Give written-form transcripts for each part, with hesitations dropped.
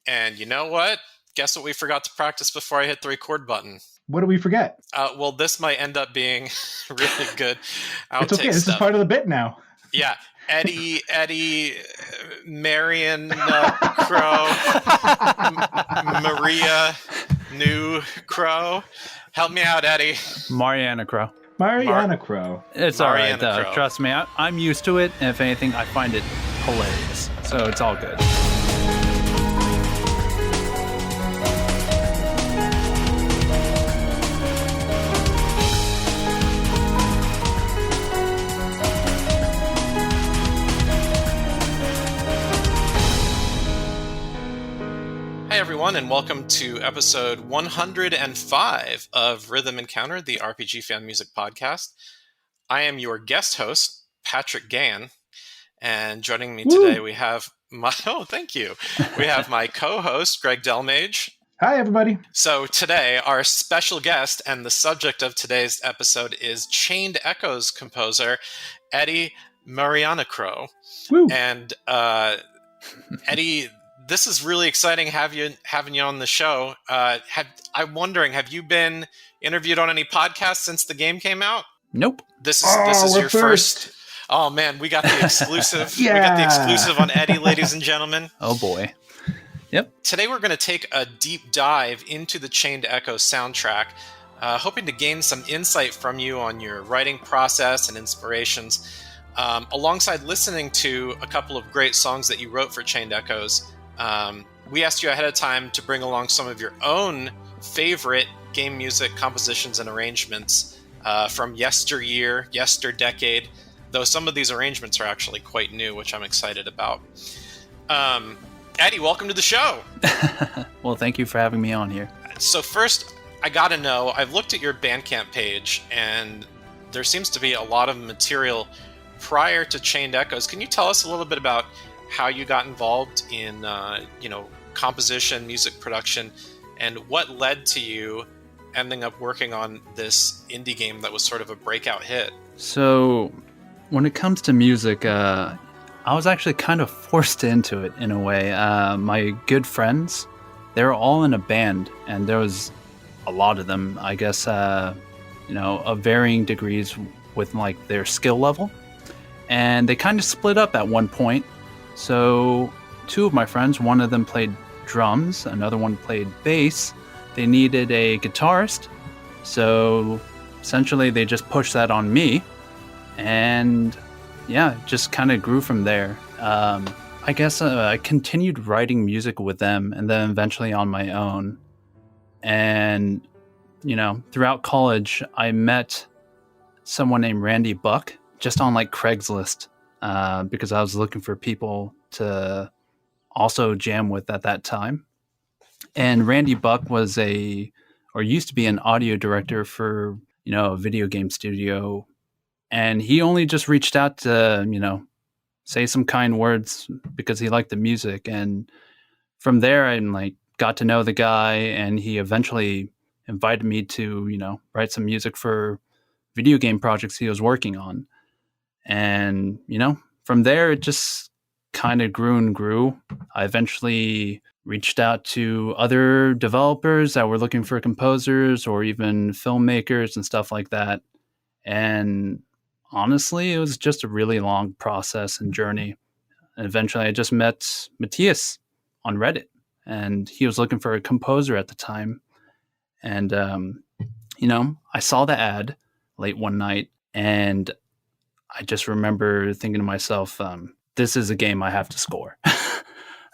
And you know what? Guess what we forgot to practice before I hit the record button? What did we forget? Well, this might end up being really good outtake It's okay. This stuff. is part of the bit now. Yeah. Eddie Marianukroh, Marianukroh. Help me out, Eddie. Marianukroh. Marianukroh. It's all right, though. Trust me, I'm used to it. And if anything, I find it hilarious. So it's all good. Hi, everyone, and welcome to episode 105 of Rhythm Encounter, the RPG fan music podcast. I am your guest host, Patrick Gann, and joining me today we have my... Oh, thank you. We have my co-host, Greg Delmage. Hi, everybody. So today, our special guest and the subject of today's episode is Chained Echoes composer, Eddie Marianukroh. Woo. And Eddie... This is really exciting having you on the show. I'm wondering, have you been interviewed on any podcasts since the game came out? Nope. This is your first. Oh man, we got the exclusive. Yeah. We got the exclusive on Eddie, ladies and gentlemen. Oh boy. Yep. Today we're going to take a deep dive into the Chained Echoes soundtrack, hoping to gain some insight from you on your writing process and inspirations, alongside listening to a couple of great songs that you wrote for Chained Echoes. We asked you ahead of time to bring along some of your own favorite game music compositions and arrangements from yesterdecade, though some of these arrangements are actually quite new, which I'm excited about. Eddie, welcome to the show. Well, thank you for having me on here. So first, I gotta know, I've looked at your Bandcamp page, and there seems to be a lot of material prior to Chained Echoes. Can you tell us a little bit about how you got involved in, composition, music production, and what led to you ending up working on this indie game that was sort of a breakout hit? So, when it comes to music, I was actually kind of forced into it in a way. My good friends, they were all in a band, and there was a lot of them, I guess, of varying degrees with like their skill level. And they kind of split up at one point. So two of my friends, one of them played drums, another one played bass. They needed a guitarist, so essentially they just pushed that on me, and yeah, just kind of grew from there. I guess I continued writing music with them, and then eventually on my own. And throughout college, I met someone named Randy Buck just on like Craigslist. Because I was looking for people to also jam with at that time. And Randy Buck used to be an audio director for, a video game studio. And he only just reached out to, say some kind words because he liked the music. And from there, I got to know the guy, and he eventually invited me to, write some music for video game projects he was working on. And, from there, it just kind of grew and grew. I eventually reached out to other developers that were looking for composers or even filmmakers and stuff like that. And honestly, it was just a really long process and journey. And eventually, I just met Matthias on Reddit, and he was looking for a composer at the time. And, I saw the ad late one night, and I just remember thinking to myself, this is a game I have to score,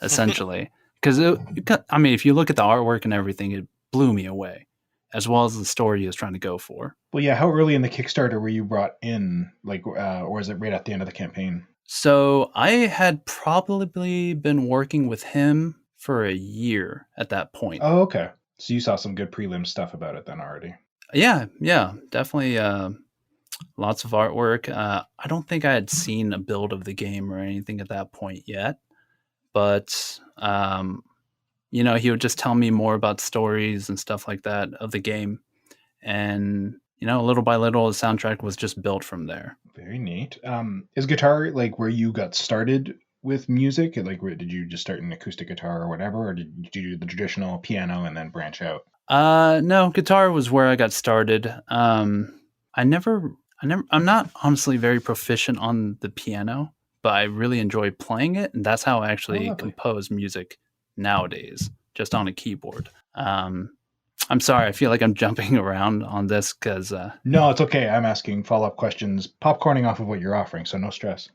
essentially. Because, if you look at the artwork and everything, it blew me away, as well as the story he was trying to go for. Well, yeah, how early in the Kickstarter were you brought in? Or was it right at the end of the campaign? So I had probably been working with him for a year at that point. Oh, okay. So you saw some good prelim stuff about it then already. Yeah, definitely. Lots of artwork. I don't think I had seen a build of the game or anything at that point yet, but he would just tell me more about stories and stuff like that of the game, and little by little, the soundtrack was just built from there. Very neat. Is guitar where you got started with music? Like, did you just start an acoustic guitar or whatever, or did you do the traditional piano and then branch out? No, guitar was where I got started. I'm not honestly very proficient on the piano, but I really enjoy playing it, and that's how I actually Lovely. compose music nowadays, just on a keyboard. I'm sorry, I feel like I'm jumping around on this because. No, it's okay. I'm asking follow-up questions, popcorning off of what you're offering, so no stress.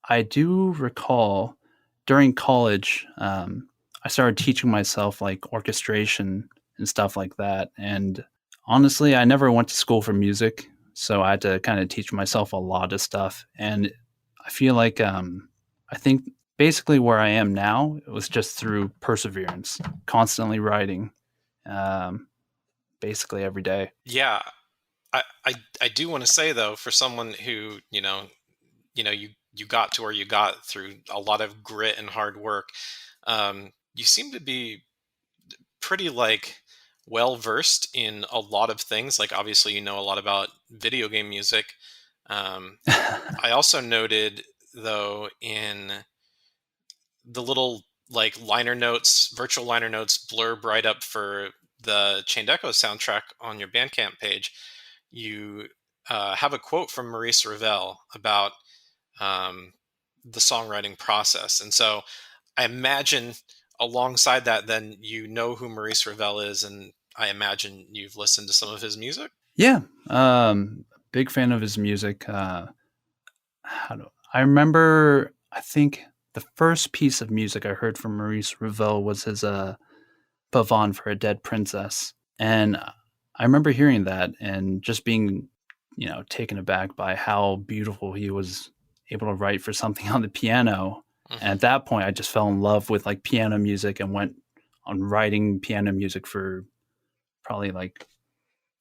I do recall during college, I started teaching myself like orchestration and stuff like that. And honestly, I never went to school for music, so I had to kind of teach myself a lot of stuff. And I feel like I think basically where I am now, it was just through perseverance, constantly writing, basically every day. Yeah, I do want to say though, for someone who you got to where you got through a lot of grit and hard work, you seem to be pretty like well versed in a lot of things. Like obviously you know a lot about video game music. I also noted though in the little like liner notes, virtual liner notes blurb right up for the Chained Echo soundtrack on your Bandcamp page, you have a quote from Maurice Ravel about the songwriting process. And so I imagine alongside that, then you know who Maurice Ravel is, and I imagine you've listened to some of his music. Yeah, big fan of his music. I remember, I think the first piece of music I heard from Maurice Ravel was his Pavane for a Dead Princess. And I remember hearing that and just being, taken aback by how beautiful he was able to write for something on the piano. Mm-hmm. And at that point, I just fell in love with like piano music and went on writing piano music for probably like,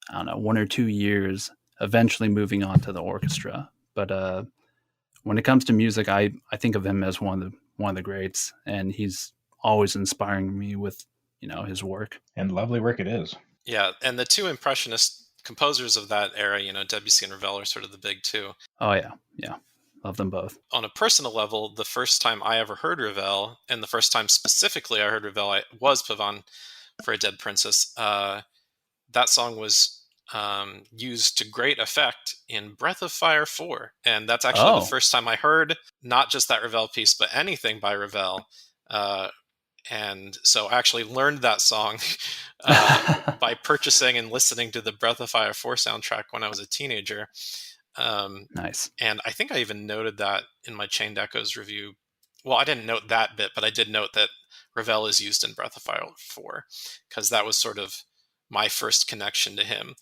I don't know, 1 or 2 years, eventually moving on to the orchestra. But when it comes to music, I think of him as one of the greats, and he's always inspiring me with, his work. And lovely work it is. Yeah, and the two impressionist composers of that era, Debussy and Ravel are sort of the big two. Oh yeah. Love them both. On a personal level, the first time I ever heard Ravel, and the first time specifically I heard Ravel, was Pavane for a Dead Princess. That song was used to great effect in Breath of Fire 4. And that's actually the first time I heard not just that Ravel piece, but anything by Ravel. And so I actually learned that song by purchasing and listening to the Breath of Fire 4 soundtrack when I was a teenager. Nice. And I think I even noted that in my Chained Echoes review. Well, I didn't note that bit, but I did note that Ravel is used in Breath of Fire 4 because that was sort of my first connection to him.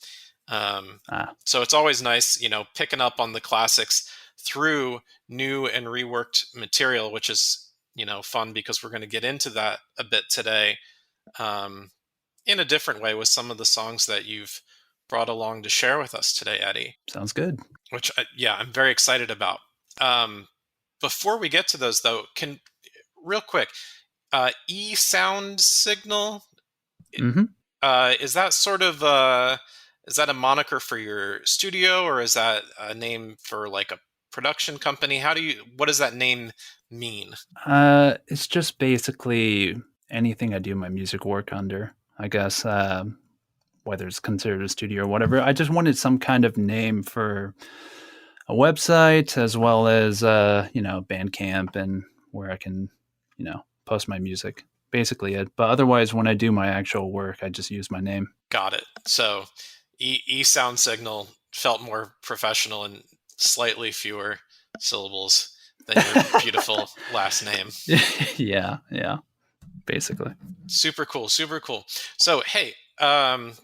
So it's always nice, picking up on the classics through new and reworked material, which is, fun because we're going to get into that a bit today in a different way with some of the songs that you've brought along to share with us today, Eddie. Sounds good. Which, I'm very excited about. Before we get to those, though, real quick, E sound signal, mm-hmm. Is that sort of is that a moniker for your studio, or is that a name for like a production company? What does that name mean? It's just basically anything I do my music work under, I guess, whether it's considered a studio or whatever. I just wanted some kind of name for a website as well as, Bandcamp and where I can, post my music. Basically it. But otherwise, when I do my actual work, I just use my name. Got it. So E sound signal felt more professional and slightly fewer syllables than your beautiful last name. Yeah. Basically. Super cool. So, hey,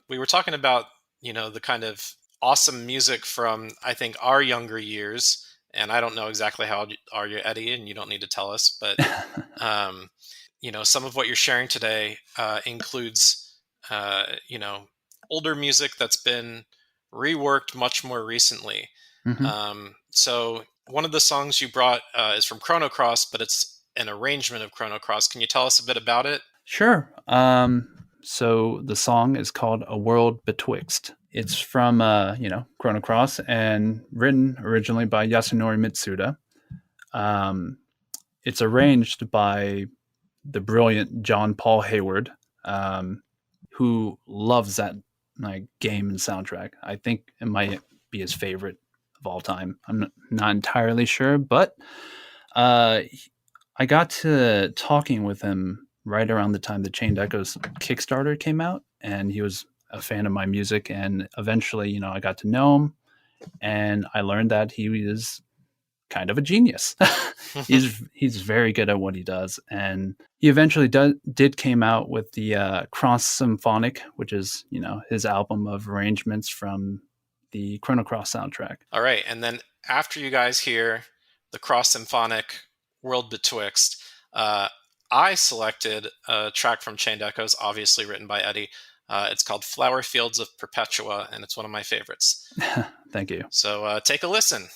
we were talking about, the kind of awesome music from, I think, our younger years. And I don't know exactly how old are you, Eddie, and you don't need to tell us, but some of what you're sharing today includes, older music that's been reworked much more recently. Mm-hmm. So one of the songs you brought is from Chrono Cross, but it's an arrangement of Chrono Cross. Can you tell us a bit about it? Sure. So the song is called A World Betwixt. It's from, Chrono Cross and written originally by Yasunori Mitsuda. It's arranged by the brilliant John Paul Hayward, who loves that game and soundtrack. I think it might be his favorite of all time. I'm not entirely sure, but I got to talking with him right around the time the Chained Echoes Kickstarter came out, and he was a fan of my music, and eventually, I got to know him, and I learned that he is kind of a genius. he's very good at what he does, and he eventually did came out with the Cross Symphonic, which is his album of arrangements from the Chrono Cross soundtrack. All right, and then after you guys hear the Cross Symphonic World Betwixt, I selected a track from Chained Echoes, obviously written by Eddie. It's called Flower Fields of Perpetua, and it's one of my favorites. Thank you. So take a listen.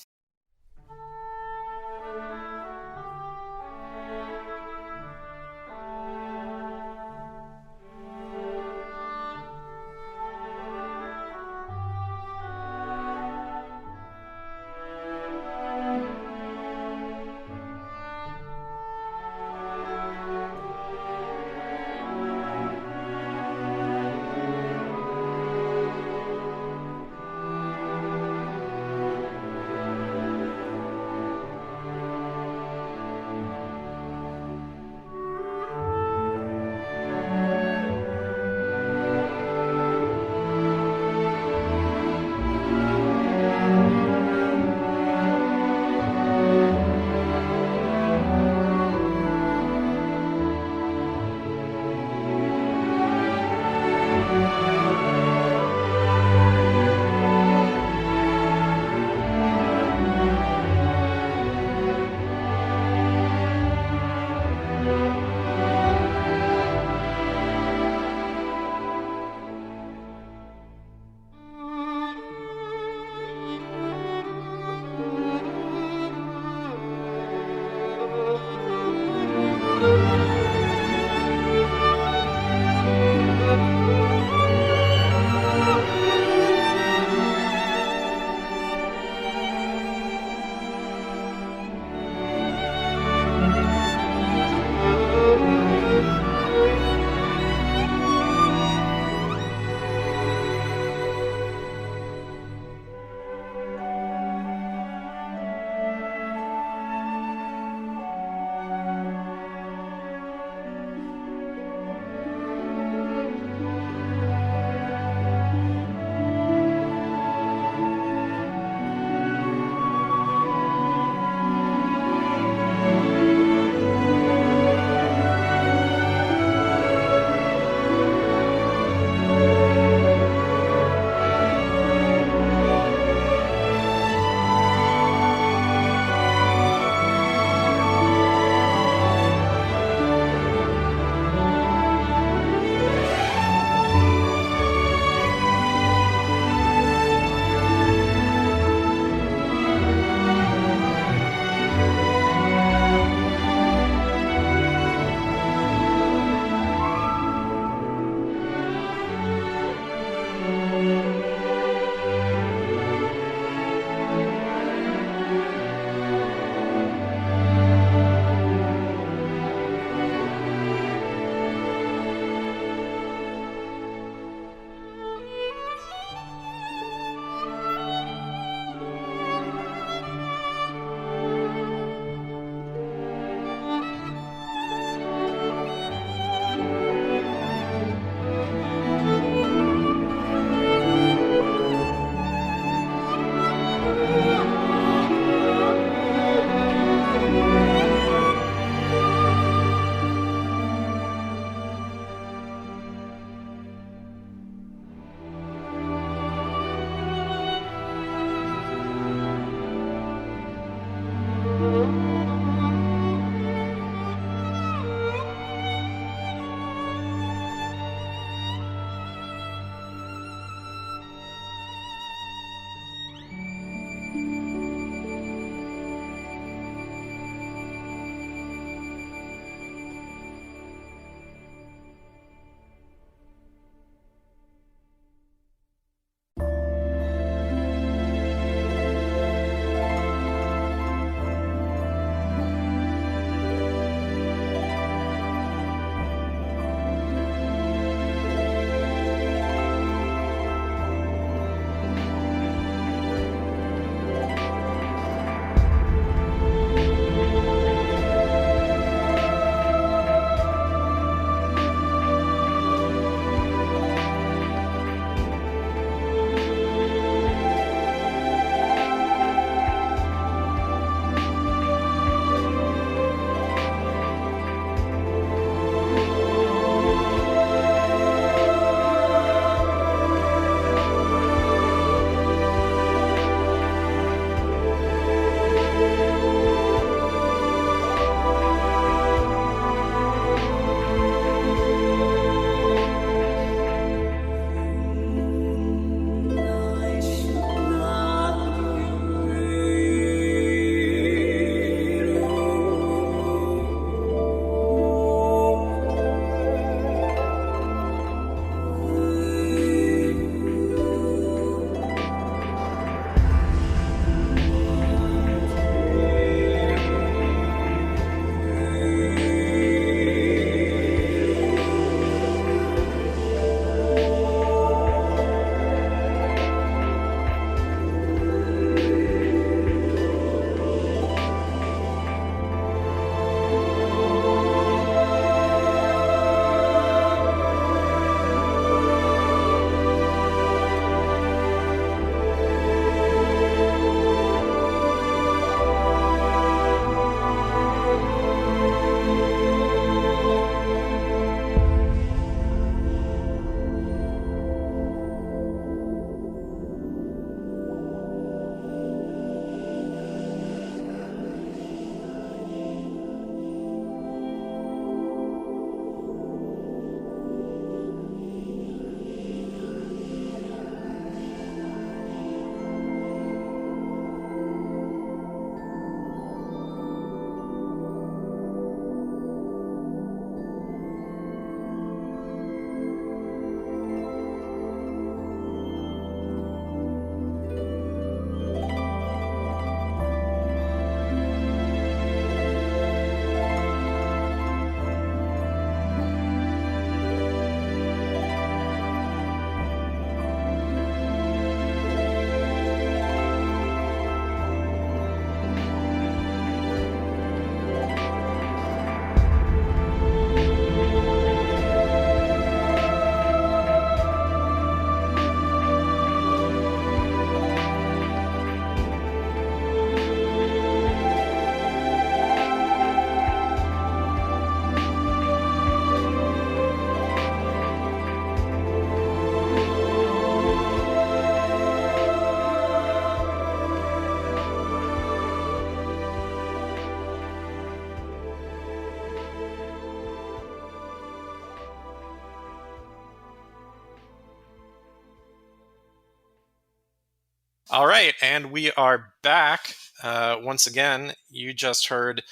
All right, and we are back. Once again, you just heard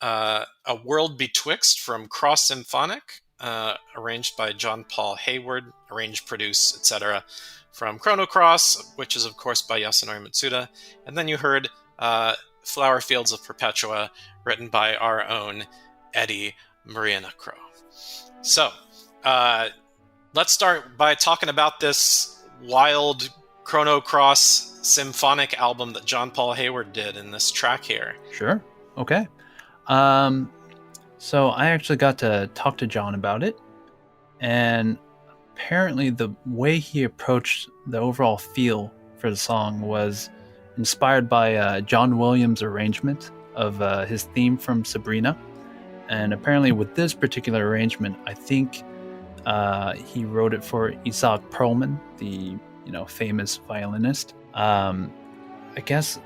A World Betwixt from Cross Symphonic, arranged by John Paul Hayward, arranged, produced, etc. from Chrono Cross, which is, of course, by Yasunori Mitsuda. And then you heard Flower Fields of Perpetua, written by our own Eddie Marianukroh. So, let's start by talking about this wild Chrono Cross symphonic album that John Paul Hayward did in this track here. Sure. Okay. So I actually got to talk to John about it, and apparently the way he approached the overall feel for the song was inspired by John Williams' arrangement of his theme from Sabrina. And apparently with this particular arrangement, I think he wrote it for Isaac Perlman, the famous violinist. I guess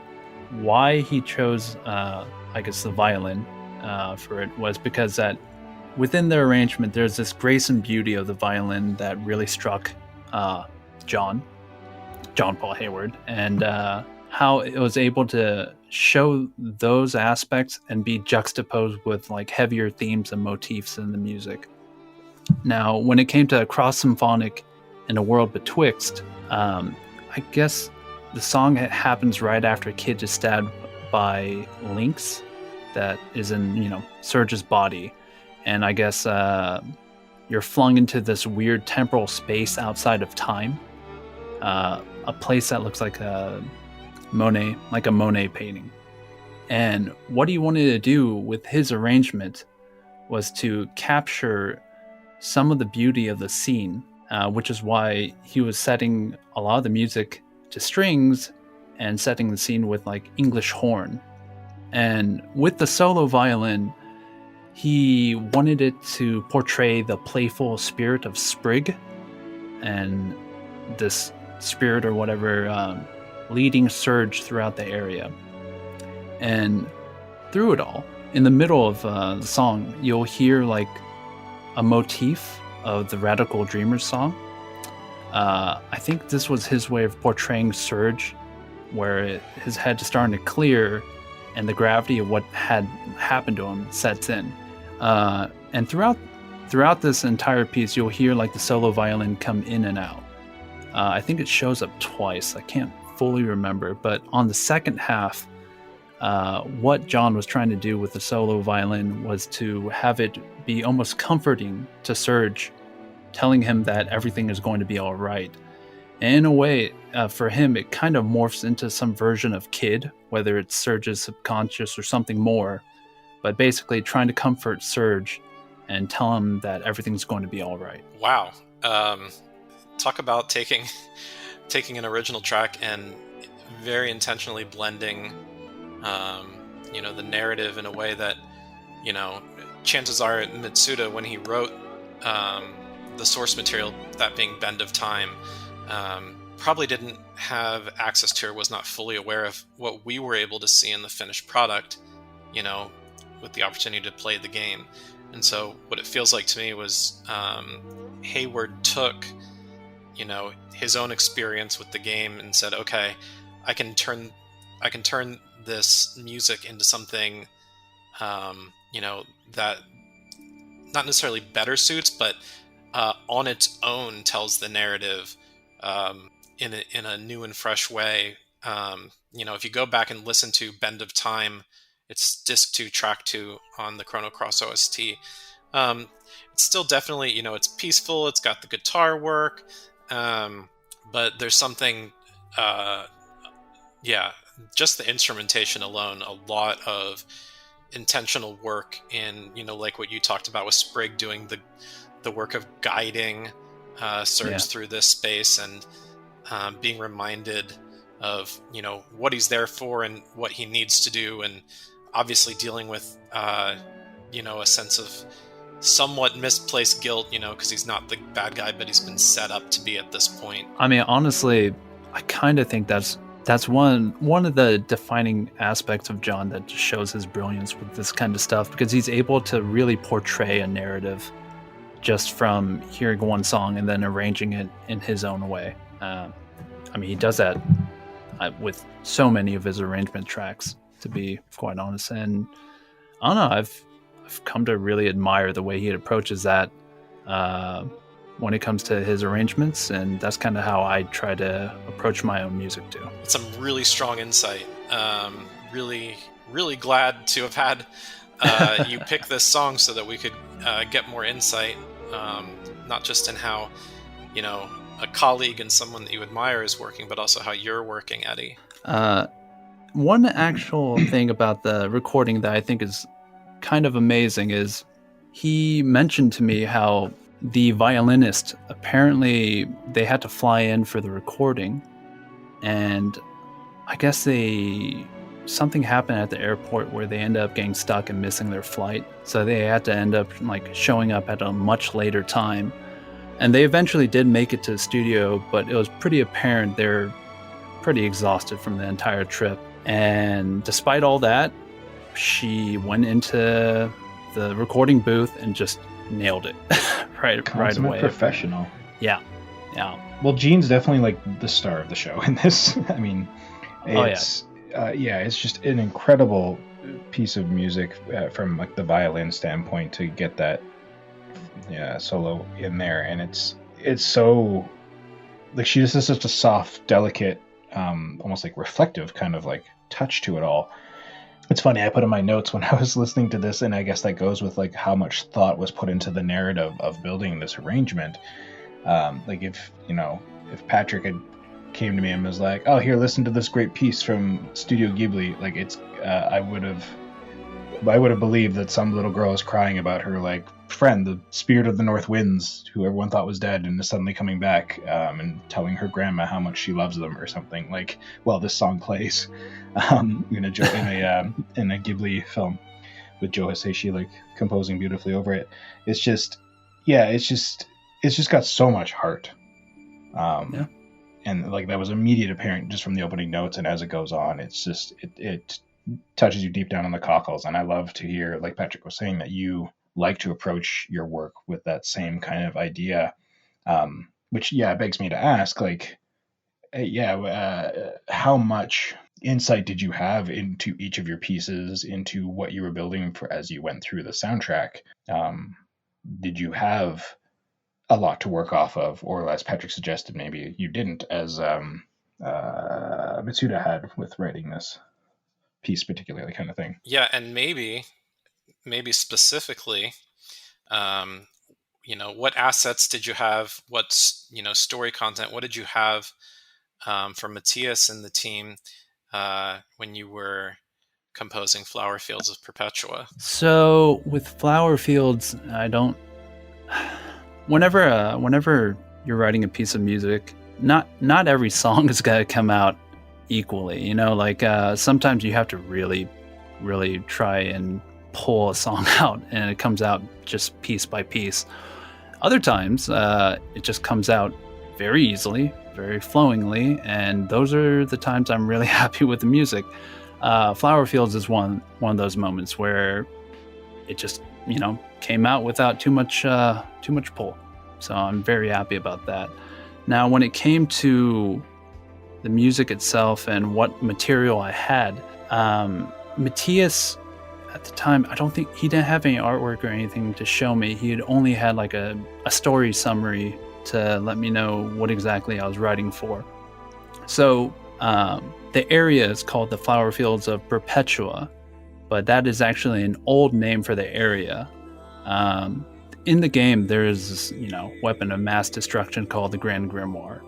why he chose the violin for it was because that within the arrangement there's this grace and beauty of the violin that really struck John Paul Hayward, and how it was able to show those aspects and be juxtaposed with like heavier themes and motifs in the music. Now, when it came to Cross Symphonic and A World Betwixt, I guess the song happens right after a kid is stabbed by Lynx that is in, Surge's body. And I guess you're flung into this weird temporal space outside of time. A place that looks like a Monet painting. And what he wanted to do with his arrangement was to capture some of the beauty of the scene, which is why he was setting a lot of the music to strings and setting the scene with like English horn. And with the solo violin, he wanted it to portray the playful spirit of Sprig and this spirit or whatever leading Surge throughout the area. And through it all, in the middle of the song, you'll hear like a motif of the Radical Dreamers song. I think this was his way of portraying Surge, where his head is starting to clear and the gravity of what had happened to him sets in. And throughout this entire piece, you'll hear like the solo violin come in and out. I think it shows up twice. I can't fully remember, but on the second half, what John was trying to do with the solo violin was to have it be almost comforting to Surge, telling him that everything is going to be all right. And in a way, for him, it kind of morphs into some version of Kid, whether it's Surge's subconscious or something more, but basically trying to comfort Surge and tell him that everything's going to be all right. Wow. Talk about taking an original track and very intentionally blending the narrative in a way that, chances are Mitsuda, when he wrote the source material, that being Bend of Time, probably didn't have access to or was not fully aware of what we were able to see in the finished product, with the opportunity to play the game. And so what it feels like to me was Hayward took, his own experience with the game and said, okay, I can turn this music into something, that not necessarily better suits, but on its own tells the narrative in a new and fresh way. If you go back and listen to Bend of Time, it's disc 2, track 2 on the Chrono Cross OST. It's still definitely, it's peaceful. It's got the guitar work, but there's something, just the instrumentation alone, a lot of intentional work in, like what you talked about with Sprig doing the work of guiding Surge through this space and being reminded of, what he's there for and what he needs to do, and obviously dealing with, a sense of somewhat misplaced guilt, because he's not the bad guy, but he's been set up to be at this point. I mean, honestly, I kind of think that's one of the defining aspects of John that just shows his brilliance with this kind of stuff, because he's able to really portray a narrative just from hearing one song and then arranging it in his own way. He does that with so many of his arrangement tracks, to be quite honest. And I don't know, I've come to really admire the way he approaches that when it comes to his arrangements, and that's kind of how I try to approach my own music too. It's some really strong insight. Really, really glad to have had you pick this song so that we could get more insight, not just in how, a colleague and someone that you admire is working, but also how you're working, Eddie. One actual thing about the recording that I think is kind of amazing is he mentioned to me how the violinist, apparently they had to fly in for the recording, and I guess something happened at the airport where they ended up getting stuck and missing their flight, so they had to end up showing up at a much later time. And they eventually did make it to the studio, but it was pretty apparent they're pretty exhausted from the entire trip. And despite all that, she went into the recording booth and just nailed it right away. Professional. Yeah. Well, Gene's definitely the star of the show in this. I mean, it's it's just an incredible piece of music from the violin standpoint to get that solo in there, and it's so she just has such a soft, delicate, almost reflective kind of touch to it all. It's funny, I put in my notes when I was listening to this, and I guess that goes with how much thought was put into the narrative of building this arrangement. If Patrick had came to me and was like, "Oh, here, listen to this great piece from Studio Ghibli," I would have believed that some little girl is crying about her friend, the spirit of the North Winds, who everyone thought was dead and is suddenly coming back, and telling her grandma how much she loves them or something. This song plays in a Ghibli film with Joe Hisaishi composing beautifully over it. It's just got so much heart. And that was immediate apparent just from the opening notes, and as it goes on, it's just it touches you deep down in the cockles. And I love to hear, like Patrick was saying, that you like to approach your work with that same kind of idea, which begs me to ask, how much insight did you have into each of your pieces, into what you were building for as you went through the soundtrack? Did you have a lot to work off of, or as Patrick suggested, maybe you didn't, as Mitsuda had with writing this piece particularly, kind of thing? Yeah, and maybe specifically, what assets did you have? What story content? What did you have from Matthias and the team when you were composing Flower Fields of Perpetua? So with Flower Fields, I don't. Whenever you're writing a piece of music, not every song is gonna come out equally. Sometimes you have to really, really try and pull a song out, and it comes out just piece by piece. Other times, it just comes out very easily, very flowingly, and those are the times I'm really happy with the music. Flower Fields is one of those moments where it just came out without too much pull. So I'm very happy about that. Now, when it came to the music itself and what material I had, Matthias at the time, I don't think he didn't have any artwork or anything to show me. He had only had a story summary to let me know what exactly I was writing for. So the area is called the Flower Fields of Perpetua, but that is actually an old name for the area. In the game, there is this, weapon of mass destruction called the Grand Grimoire.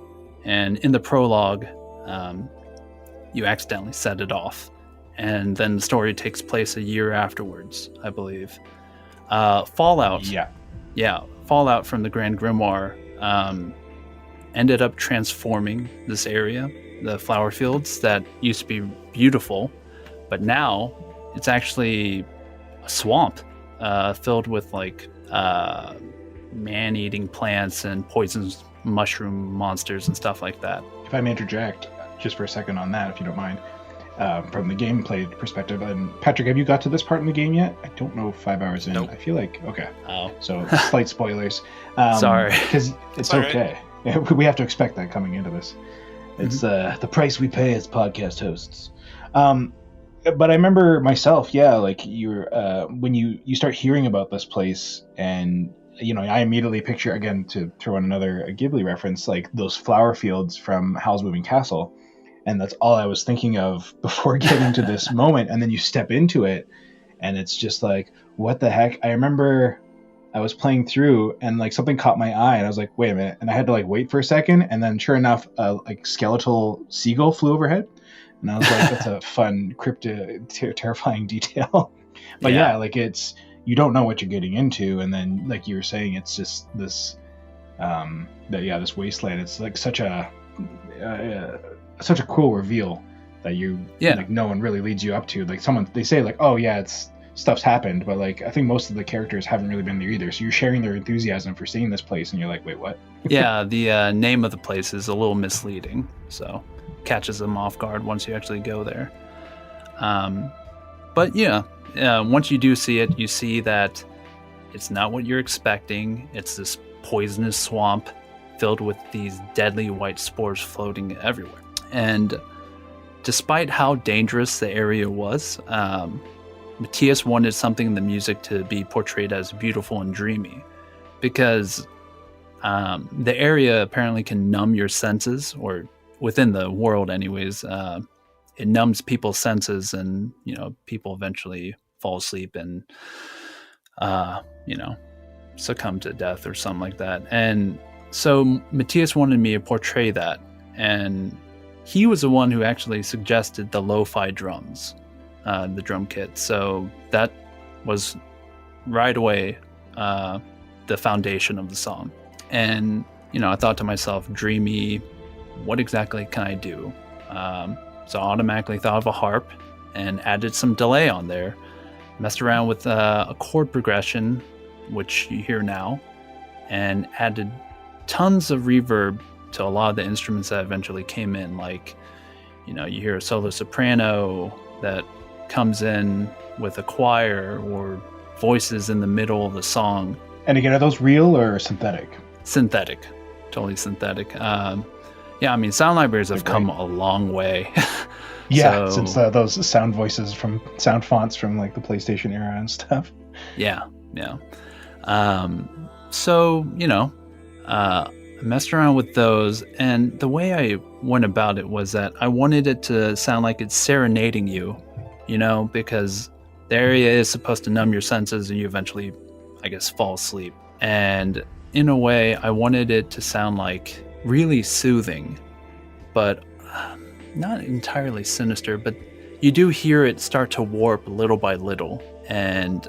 And in the prologue, you accidentally set it off. And then the story takes place a year afterwards, I believe. Fallout. Yeah, fallout from the Grand Grimoire ended up transforming this area, the Flower Fields, that used to be beautiful, but now it's actually a swamp filled with man-eating plants and poisonous mushroom monsters and stuff like that. If I may interject just for a second on that, if you don't mind, from the gameplay perspective. And Patrick, have you got to this part in the game yet? I don't know, 5 hours in. Nope. I feel like, okay. Oh. So slight spoilers. Sorry. Because it's okay. Right. We have to expect that coming into this. It's the price we pay as podcast hosts. But I remember myself, like you're when you start hearing about this place, and I immediately picture, again, to throw in another Ghibli reference, like those flower fields from Howl's Moving Castle, and that's all I was thinking of before getting to this moment. And then you step into it, and it's just like, what the heck? I remember I was playing through, and like something caught my eye, and I was like, wait a minute, and I had to like wait for a second, and then sure enough, like skeletal seagull flew overhead. And I was like, that's a fun, terrifying detail. But yeah, like you don't know what you're getting into. And then, like you were saying, it's just this, this wasteland. It's like such a cool reveal that like no one really leads you up to. Like they say like, oh yeah, stuff's happened. But like, I think most of the characters haven't really been there either. So you're sharing their enthusiasm for seeing this place, and you're like, wait, what? Yeah, the name of the place is a little misleading. So catches them off guard once you actually go there. But once you do see it, you see that it's not what you're expecting. It's this poisonous swamp filled with these deadly white spores floating everywhere. And despite how dangerous the area was, Matthias wanted something in the music to be portrayed as beautiful and dreamy, because the area apparently can numb your senses, or within the world anyways, it numbs people's senses, and people eventually fall asleep and succumb to death or something like that. And so Matthias wanted me to portray that, and he was the one who actually suggested the lo-fi drums, the drum kit. So that was right away the foundation of the song. And I thought to myself, dreamy, what exactly can I do? So I automatically thought of a harp and added some delay on there, messed around with a chord progression, which you hear now, and added tons of reverb to a lot of the instruments that eventually came in. Like, you hear a solo soprano that comes in with a choir, or voices in the middle of the song. And again, are those real or synthetic? Synthetic, totally synthetic. Sound libraries have come a long way. Since those sound voices from sound fonts from like the PlayStation era and stuff. I messed around with those, and the way I went about it was that I wanted it to sound like it's serenading you, because the area is supposed to numb your senses and you eventually, I guess, fall asleep. And in a way, I wanted it to sound like really soothing, but not entirely sinister, but you do hear it start to warp little by little. And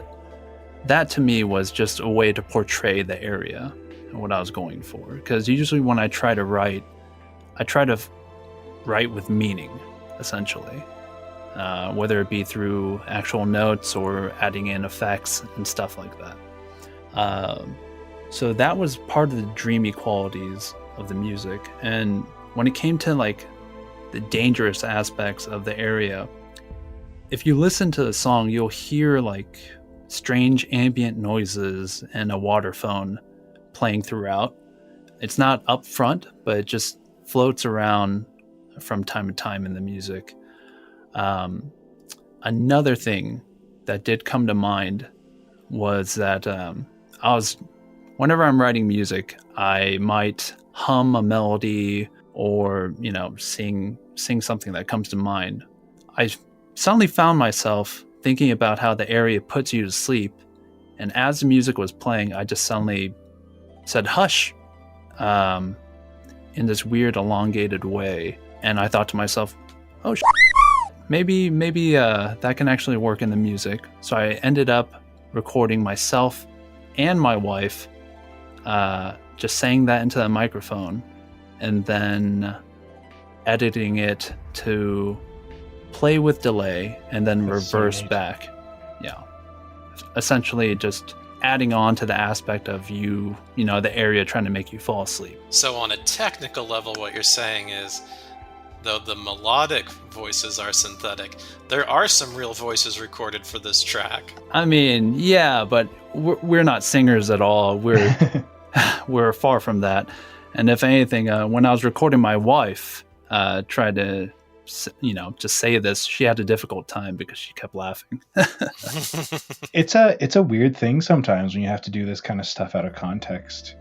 that to me was just a way to portray the area and what I was going for. Because usually when I try to write with meaning, essentially. Whether it be through actual notes or adding in effects and stuff like that. So that was part of the dreamy qualities of the music. And when it came to like the dangerous aspects of the area, if you listen to the song, you'll hear like strange ambient noises and a water phone playing throughout. It's not up front, but it just floats around from time to time in the music. Another thing that did come to mind was that whenever I'm writing music, I might hum a melody or sing something that comes to mind. I suddenly found myself thinking about how the area puts you to sleep, and as the music was playing, I just suddenly said hush in this weird elongated way, and I thought to myself, oh maybe that can actually work in the music. So I ended up recording myself and my wife just saying that into the microphone, and then editing it to play with delay and then reverse back. Yeah. Essentially just adding on to the aspect of the area trying to make you fall asleep. So on a technical level, what you're saying is, though the melodic voices are synthetic, there are some real voices recorded for this track. I mean, yeah, but we're not singers at all. We're far from that. And if anything, when I was recording my wife, tried to, just say this, she had a difficult time because she kept laughing. It's a weird thing sometimes when you have to do this kind of stuff out of context,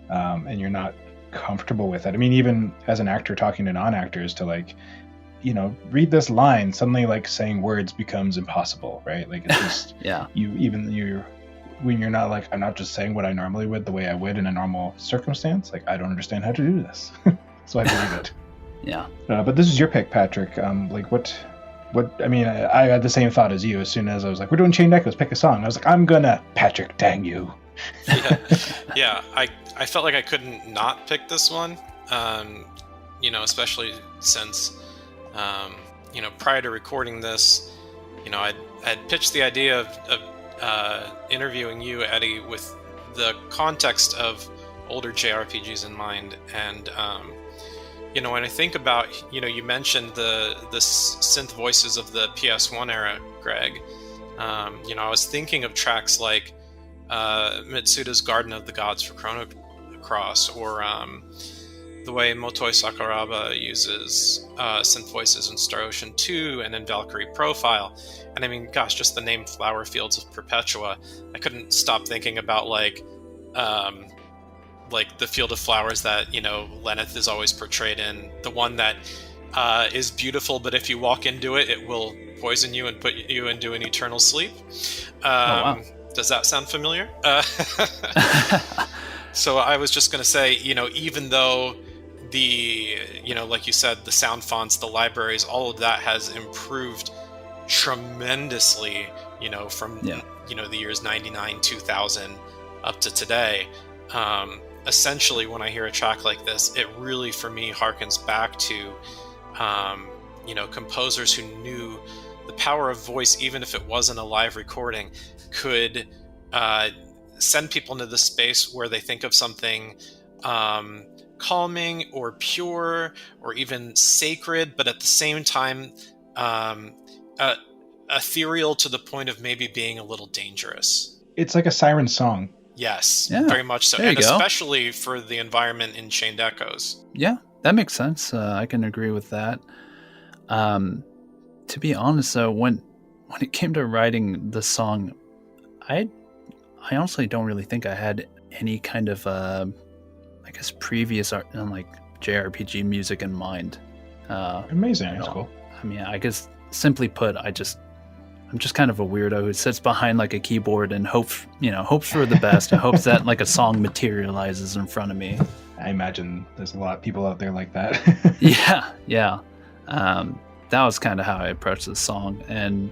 and you're not comfortable with it. I mean, even as an actor talking to non-actors to like, read this line, suddenly like saying words becomes impossible, right? Like it's just Yeah. when you're not like, I'm not just saying what I normally would the way I would in a normal circumstance. Like I don't understand how to do this, so I believe it. Yeah. But this is your pick, Patrick. Like what? I mean, I had the same thought as you. As soon as I was like, we're doing Chained Echoes, pick a song. I was like, I'm gonna Patrick, dang you. Yeah. I felt like I couldn't not pick this one. Especially since, prior to recording this, I'd pitched the idea of interviewing you, Eddie, with the context of older JRPGs in mind. And, when I think about, you mentioned the synth voices of the PS1 era, Greg. I was thinking of tracks like Mitsuda's Garden of the Gods for Chrono Cross, or the way Motoi Sakuraba uses synth voices in Star Ocean 2 and in Valkyrie Profile. And I mean, gosh, just the name Flower Fields of Perpetua, I couldn't stop thinking about like the field of flowers that, Lenneth is always portrayed in, the one that is beautiful, but if you walk into it, it will poison you and put you into an eternal sleep. Wow. Does that sound familiar? So I was just going to say, even though the, like you said, the sound fonts, the libraries, all of that has improved tremendously, from, the years 99, 2000 up to today. Essentially, when I hear a track like this, it really, for me, harkens back to, composers who knew the power of voice, even if it wasn't a live recording, could send people into the space where they think of something calming or pure or even sacred, but at the same time ethereal to the point of maybe being a little dangerous. It's like a siren song. Yes, yeah, very much so. And go. Especially for the environment in Chained Echoes. Yeah, that makes sense. I can agree with that. To be honest, though, when it came to writing the song, I honestly don't really think I had any kind of, previous art and like JRPG music in mind. Amazing, that's cool. I mean, I guess simply put, I'm just kind of a weirdo who sits behind like a keyboard and hopes for the best and hopes that like a song materializes in front of me. I imagine there's a lot of people out there like that. Yeah. That was kind of how I approached the song, and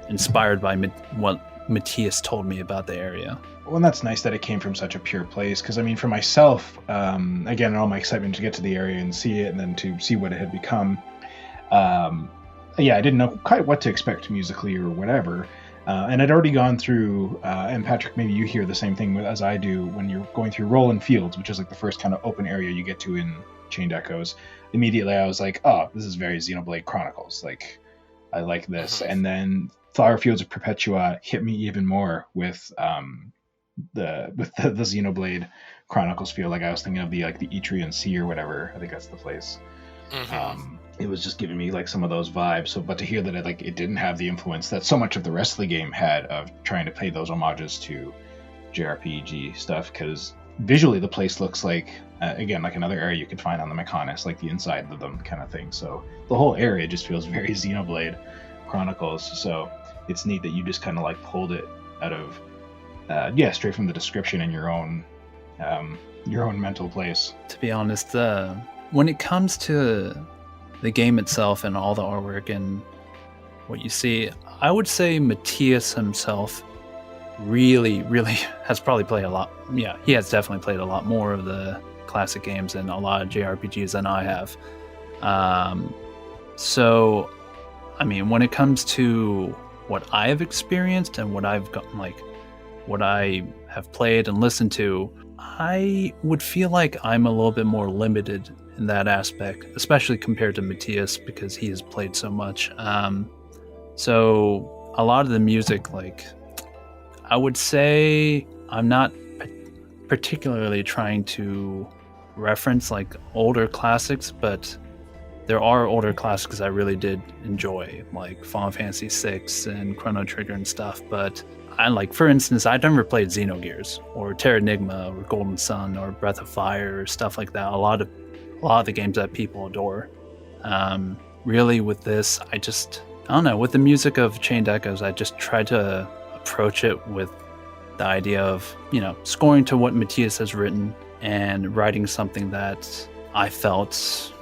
inspired by what Matthias told me about the area. Well, and that's nice that it came from such a pure place, because I mean, for myself, again, all my excitement to get to the area and see it, and then to see what it had become. I didn't know quite what to expect musically or whatever. And I'd already gone through, and Patrick, maybe you hear the same thing as I do when you're going through Roland Fields, which is like the first kind of open area you get to in Chained Echoes. Immediately I was like, oh, this is very Xenoblade Chronicles. Like, I like this. And then Flower Fields of Perpetua hit me even more with the Xenoblade Chronicles feel. Like I was thinking of the Etrian Sea or whatever. I think that's the place. It was just giving me like some of those vibes. So, but to hear that it didn't have the influence that so much of the rest of the game had of trying to pay those homages to JRPG stuff, because visually the place looks like again like another area you could find on the Mechonis, like the inside of them kind of thing. So the whole area just feels very Xenoblade Chronicles. So it's neat that you just kind of like pulled it out of straight from the description in your own mental place. To be honest, when it comes to the game itself and all the artwork and what you see, I would say Matthias himself really has probably played a lot. Yeah, he has definitely played a lot more of the classic games and a lot of JRPGs than I have. So, I mean, when it comes to what I have experienced and what I've gotten, like what I have played and listened to, I would feel like I'm a little bit more limited in that aspect, especially compared to Matthias, because he has played so much. So a lot of the music, like, I would say I'm not particularly trying to reference like older classics, but there are older classics I really did enjoy, like Final Fantasy VI and Chrono Trigger and stuff. But I like, for instance, I never played Xenogears or Terranigma or Golden Sun or Breath of Fire or stuff like that. A lot of the games that people adore. Really, with this, I don't know. With the music of Chained Echoes, I just try to approach it with the idea of, scoring to what Matthias has written and writing something that I felt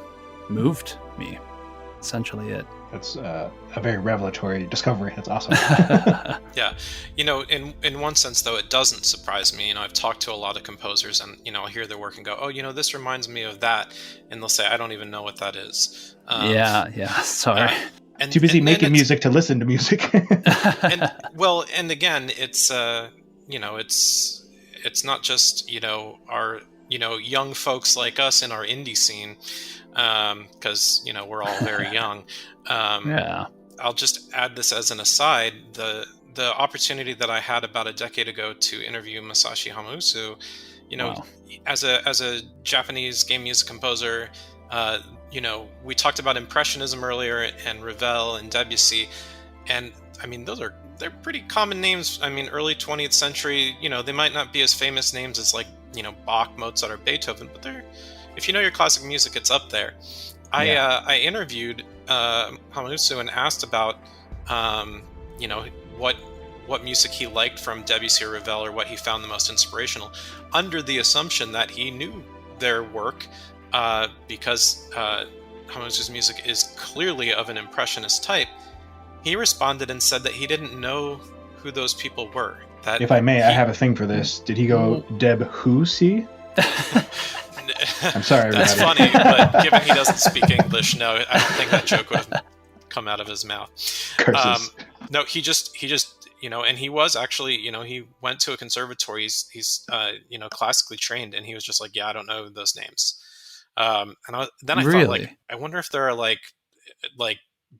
moved me. Essentially it. That's a very revelatory discovery. That's awesome. Yeah. In one sense, though, it doesn't surprise me. I've talked to a lot of composers and, I'll hear their work and go, oh, this reminds me of that. And they'll say, I don't even know what that is. Yeah. Sorry. And, too busy making music to listen to music. and again, it's, it's not just, our, young folks like us in our indie scene, because, we're all very young. Yeah. I'll just add this as an aside. The opportunity that I had about a decade ago to interview Masashi Hamauzu, Wow. as a Japanese game music composer, we talked about Impressionism earlier and Ravel and Debussy, and I mean they're pretty common names. I mean, early 20th century, they might not be as famous names as like Bach, Mozart, or Beethoven, but if you know your classic music, it's up there. Yeah. I interviewed Hamauzu and asked about what music he liked from Debussy or Ravel, or what he found the most inspirational, under the assumption that he knew their work, because Hamauzu's music is clearly of an impressionist type. He responded and said that he didn't know who those people were. That if I may, I have a thing for this. Did he go Debussy? I'm sorry. That's funny, but given he doesn't speak English, no, I don't think that joke would have come out of his mouth. No, he just and he was actually, he went to a conservatory. He's classically trained, and he was just like, yeah, I don't know those names. And then I thought, like, I wonder if there are like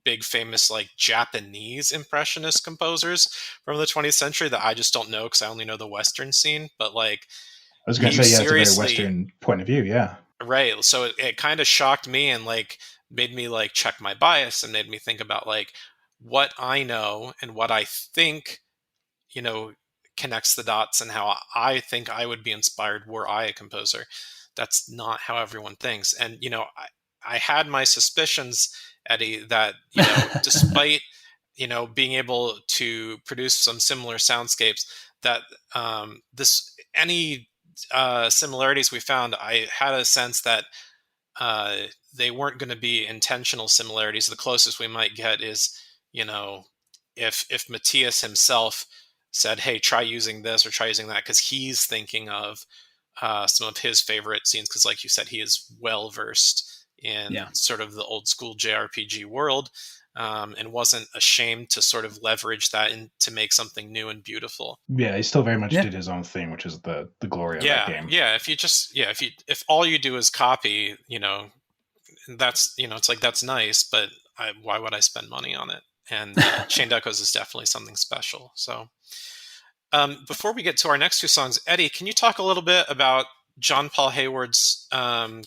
big famous like Japanese impressionist composers from the 20th century that I just don't know because I only know the Western scene. But like, I was going to say, yeah, it's a very Western point of view, yeah. Right. So it kind of shocked me and like made me like check my bias and made me think about like what I know and what I think, connects the dots and how I think I would be inspired were I a composer. That's not how everyone thinks. And, I had my suspicions, Eddie, that, despite, being able to produce some similar soundscapes, that any similarities we found, I had a sense that they weren't going to be intentional similarities. The closest we might get is, if Matthias himself said, hey, try using this or try using that, because he's thinking of some of his favorite scenes, because like you said, he is well versed in sort of the old school JRPG world, and wasn't ashamed to sort of leverage that to make something new and beautiful. Yeah, he still very much did his own thing, which is the glory of that game. Yeah, if all you do is copy, that's, it's like, that's nice, but why would I spend money on it? And Chained Echoes is definitely something special. So before we get to our next two songs, Eddie, can you talk a little bit about John Paul Hayward's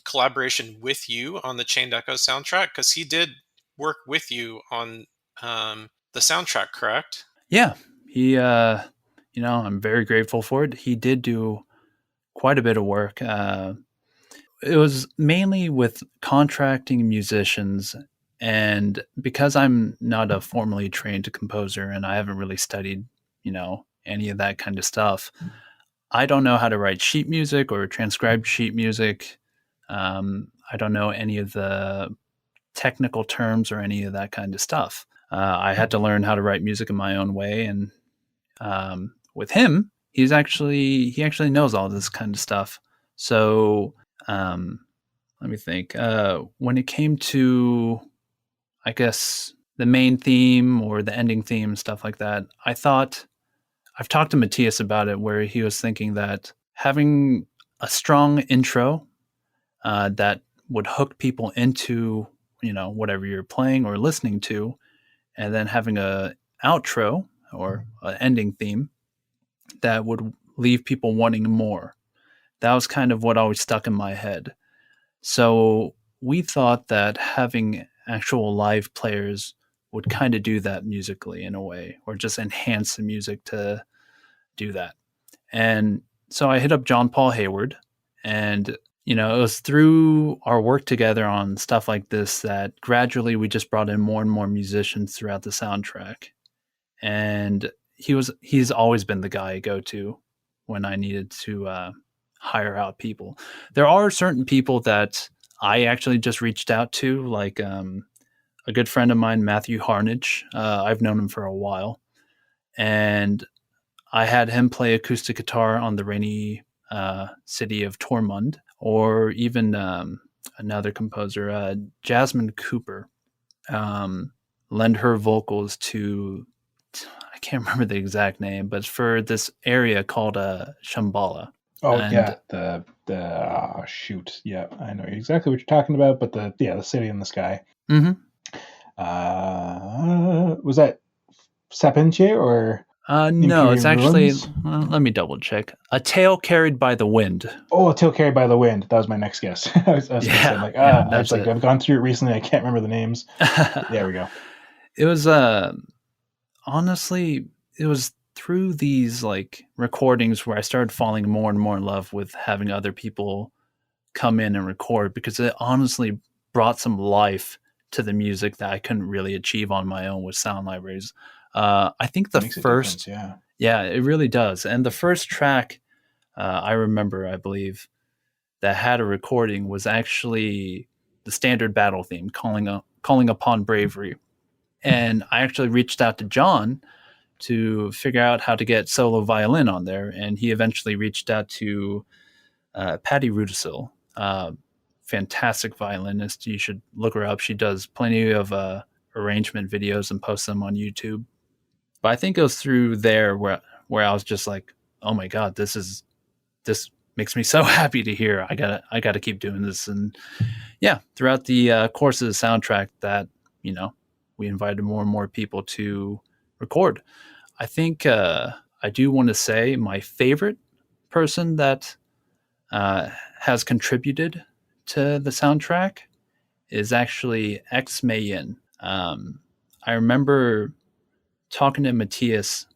collaboration with you on the Chained Echoes soundtrack? Because he did work with you on the soundtrack, correct? Yeah, he, I'm very grateful for it. He did do quite a bit of work. It was mainly with contracting musicians, and because I'm not a formally trained composer and I haven't really studied, any of that kind of stuff, I don't know how to write sheet music or transcribe sheet music. I don't know any of the technical terms or any of that kind of stuff. I had to learn how to write music in my own way, and with him, he actually knows all this kind of stuff. So let me think. When it came to, I guess, the main theme or the ending theme, stuff like that, I've talked to Matthias about it, where he was thinking that having a strong intro that would hook people into, whatever you're playing or listening to, and then having a outro or an ending theme that would leave people wanting more. That was kind of what always stuck in my head. So we thought that having actual live players would kind of do that musically in a way, or just enhance the music to do that. And so I hit up John Paul Hayward, and it was through our work together on stuff like this that gradually we just brought in more and more musicians throughout the soundtrack. And he's always been the guy I go to when I needed to hire out people. There are certain people that I actually just reached out to, like a good friend of mine, Matthew Harnage. I've known him for a while, and I had him play acoustic guitar on the rainy city of Tormund, or even another composer, Jasmine Cooper, lend her vocals to, I can't remember the exact name, but for this area called Shambhala. Oh, and the shoot. Yeah, I know exactly what you're talking about, but the city in the sky. Mm-hmm. Was that Sapinche or? No, it's actually, let me double check. A Tale Carried by the Wind. Oh, A Tale Carried by the Wind. That was my next guess. I was gonna say, I've gone through it recently. I can't remember the names. There we go. It was, honestly, it was through these like recordings where I started falling more and more in love with having other people come in and record, because it honestly brought some life to the music that I couldn't really achieve on my own with sound libraries. I think the first, it really does. And the first track I remember, I believe, that had a recording was actually the standard battle theme, calling upon bravery. And I actually reached out to John to figure out how to get solo violin on there, and he eventually reached out to Patty Rudisil, fantastic violinist. You should look her up. She does plenty of arrangement videos and posts them on YouTube. But I think it was through there where I was just like, oh my god, this makes me so happy to hear. I gotta keep doing this. And yeah, throughout the course of the soundtrack, that we invited more and more people to record. I think I do want to say my favorite person that has contributed to the soundtrack is actually X Mayin. I remember talking to Matthias,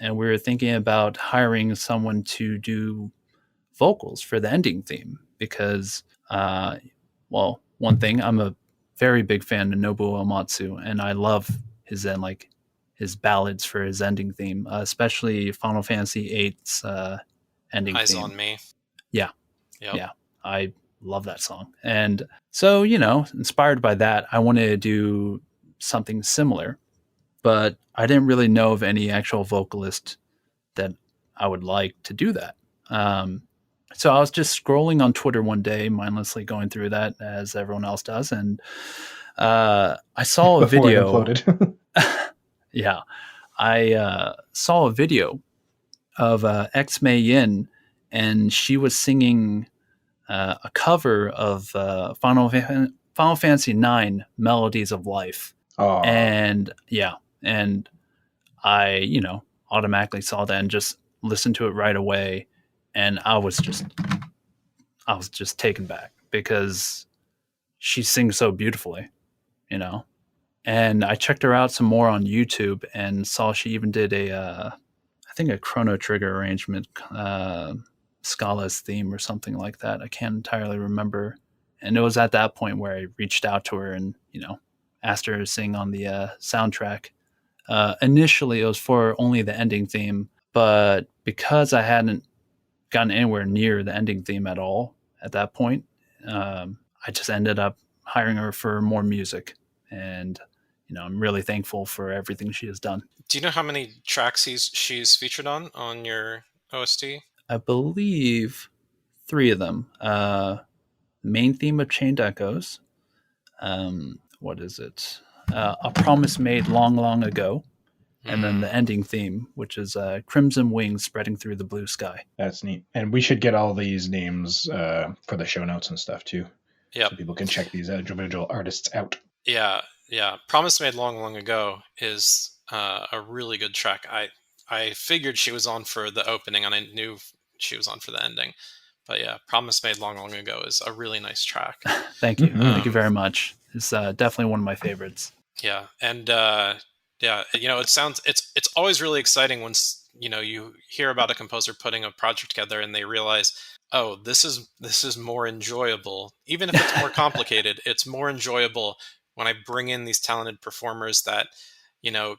and we were thinking about hiring someone to do vocals for the ending theme because, one thing, I'm a very big fan of Nobuo Uematsu, and I love his ballads for his ending theme, especially Final Fantasy VIII's ending Eyes theme. on Me. Yeah. Yep. Yeah. I love that song. And so, inspired by that, I wanted to do something similar, but I didn't really know of any actual vocalist that I would like to do that. So I was just scrolling on Twitter one day, mindlessly going through that as everyone else does. And I saw a video. Yeah. I saw a video of X Mei Yin, and she was singing a cover of Final Fantasy IX, Melodies of Life. Oh. And yeah, and I, automatically saw that and just listened to it right away. And I was just taken back because she sings so beautifully, And I checked her out some more on YouTube and saw she even did I think a Chrono Trigger arrangement, Scala's theme or something like that. I can't entirely remember. And it was at that point where I reached out to her and, asked her to sing on the soundtrack. Initially, it was for only the ending theme, but because I hadn't gotten anywhere near the ending theme at all at that point, I just ended up hiring her for more music. And, I'm really thankful for everything she has done. Do you know how many tracks she's featured on your OST? I believe 3 of them. Main theme of Chained Echoes. What is it? A Promise Made Long, Long Ago. And then the ending theme, which is Crimson Wings Spreading Through the Blue Sky. That's neat. And we should get all these names for the show notes and stuff, too. Yeah. So people can check these individual artists out. Yeah. Promise Made Long, Long Ago is a really good track. I figured she was on for the opening, and I knew she was on for the ending. But yeah, Promise Made Long Long Ago is a really nice track. Thank you. Thank you very much. It's definitely one of my favorites. Yeah. And it's always really exciting when, you hear about a composer putting a project together and they realize, oh, this is more enjoyable. Even if it's more complicated, it's more enjoyable when I bring in these talented performers that,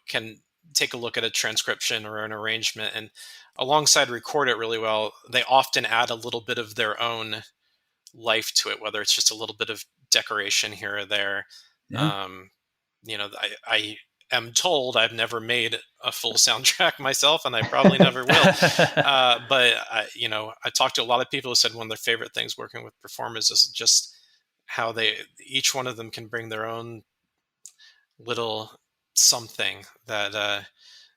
can take a look at a transcription or an arrangement and alongside record it really well. They often add a little bit of their own life to it, whether it's just a little bit of decoration here or there. Yeah. I am told I've never made a full soundtrack myself, and I probably never will. But I talked to a lot of people who said one of their favorite things working with performers is just how each one of them can bring their own little something that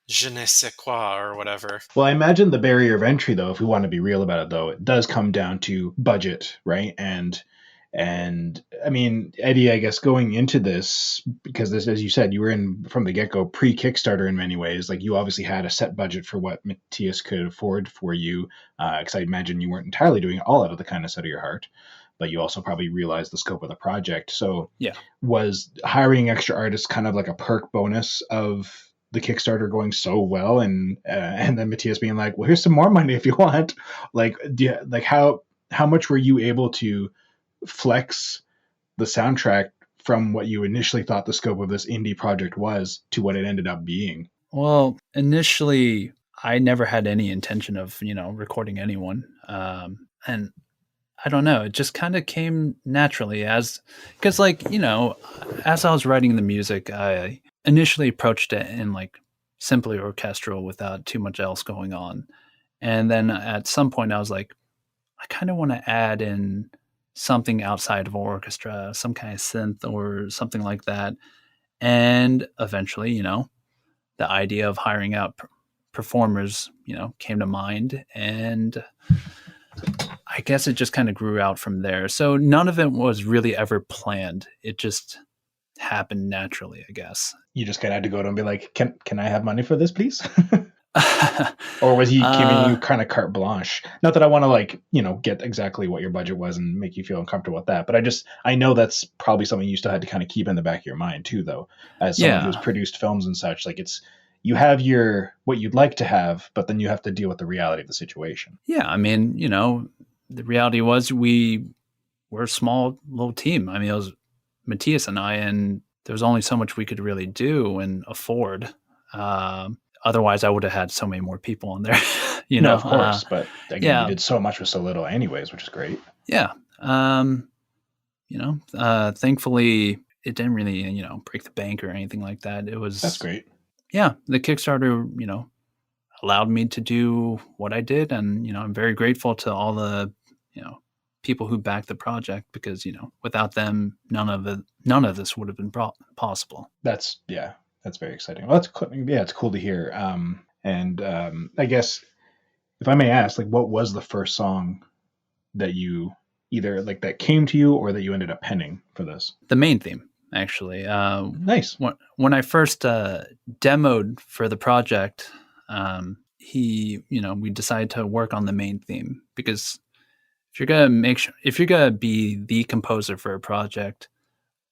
je ne sais quoi or whatever. Well, I imagine the barrier of entry, though, if we want to be real about it, though, it does come down to budget, right? And I mean, Eddie, I guess going into this, because this, as you said, you were in from the get-go pre-Kickstarter in many ways. Like you obviously had a set budget for what Matthias could afford for you, because I imagine you weren't entirely doing it all out of the kindness out of your heart, but you also probably realized the scope of the project. So yeah, was hiring extra artists kind of like a perk bonus of the Kickstarter going so well, and then Matthias being like, well, here's some more money if you want. Like, how much were you able to flex the soundtrack from what you initially thought the scope of this indie project was to what it ended up being? Well, initially, I never had any intention of, recording anyone. And I don't know, it just kind of came naturally because as I was writing the music, I initially approached it in like simply orchestral without too much else going on. And then at some point I was like, I kind of want to add in something outside of orchestra, some kind of synth or something like that. And eventually, the idea of hiring out performers, came to mind, and I guess it just kind of grew out from there. So none of it was really ever planned. It just happened naturally, I guess. You just kind of had to go to him and be like, can I have money for this, please? Or was he giving you kind of carte blanche? Not that I want to get exactly what your budget was and make you feel uncomfortable with that, but I know that's probably something you still had to kind of keep in the back of your mind too, though, as someone who's produced films and such. Like you have what you'd like to have, but then you have to deal with the reality of the situation. Yeah, I mean, the reality was we were a small little team. I mean, it was Matthias and I, and there was only so much we could really do and afford. Otherwise, I would have had so many more people on there. No, of course, but again, you did so much with so little, anyways, which is great. Yeah, thankfully, it didn't really, break the bank or anything like that. That's great. Yeah, the Kickstarter, allowed me to do what I did, and I'm very grateful to all the, people who backed the project, because without them, none of this would have been possible. That's very exciting. Well, it's cool to hear. I guess if I may ask, what was the first song that you either that came to you or that you ended up penning for this? The main theme, actually. Nice. When I first demoed for the project, we decided to work on the main theme, because if you're gonna be the composer for a project,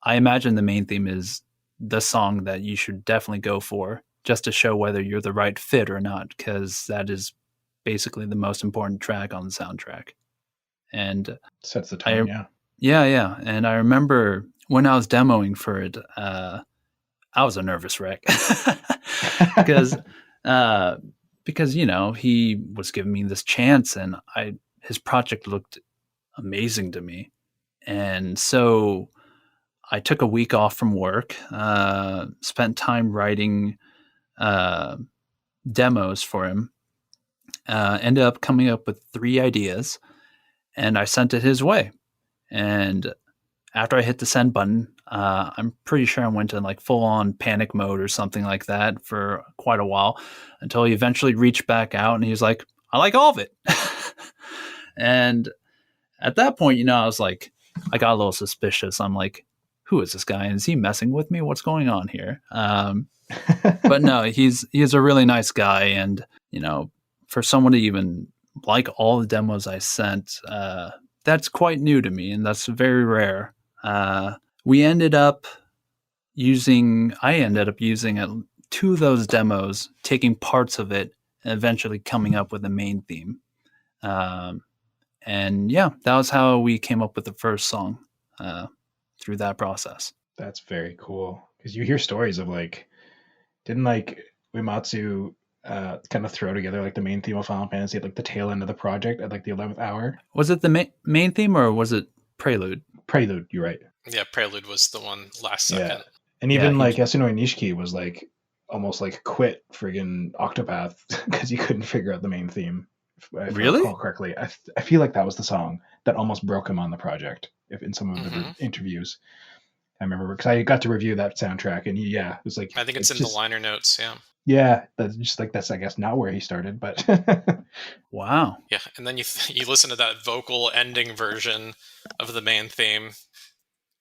I imagine the main theme is the song that you should definitely go for, just to show whether you're the right fit or not, because that is basically the most important track on the soundtrack. And sets the tone. Yeah. And I remember when I was demoing for it, I was a nervous wreck because he was giving me this chance, and his project looked amazing to me, and so I took a week off from work, spent time writing demos for him, ended up coming up with 3 ideas, and I sent it his way. And after I hit the send button, I'm pretty sure I went in full on panic mode or something like that for quite a while, until he eventually reached back out and he was like, I like all of it. And at that point, I was like, I got a little suspicious. I'm like, who is this guy? Is he messing with me? What's going on here? But no, he's a really nice guy. And, for someone to even like all the demos I sent, that's quite new to me, and that's very rare. I ended up using 2 of those demos, taking parts of it, and eventually coming up with a main theme. And yeah, that was how we came up with the first song through that process. That's very cool. Because you hear stories of like, didn't like Uematsu kind of throw together like the main theme of Final Fantasy at like the tail end of the project at like the 11th hour? Was it the main theme or was it Prelude? Prelude, you're right. Yeah, Prelude was the one last second. Yeah. And even like Yasunori Nishiki was like almost like quit friggin' Octopath because he couldn't figure out the main theme. If I recall correctly. I feel like that was the song that almost broke him on the project if in some of the interviews. I remember because I got to review that soundtrack and it was like, I think it's in the liner notes. Yeah. Yeah. That's just like, that's, I guess, not where he started, but wow. Yeah. And then you listen to that vocal ending version of the main theme.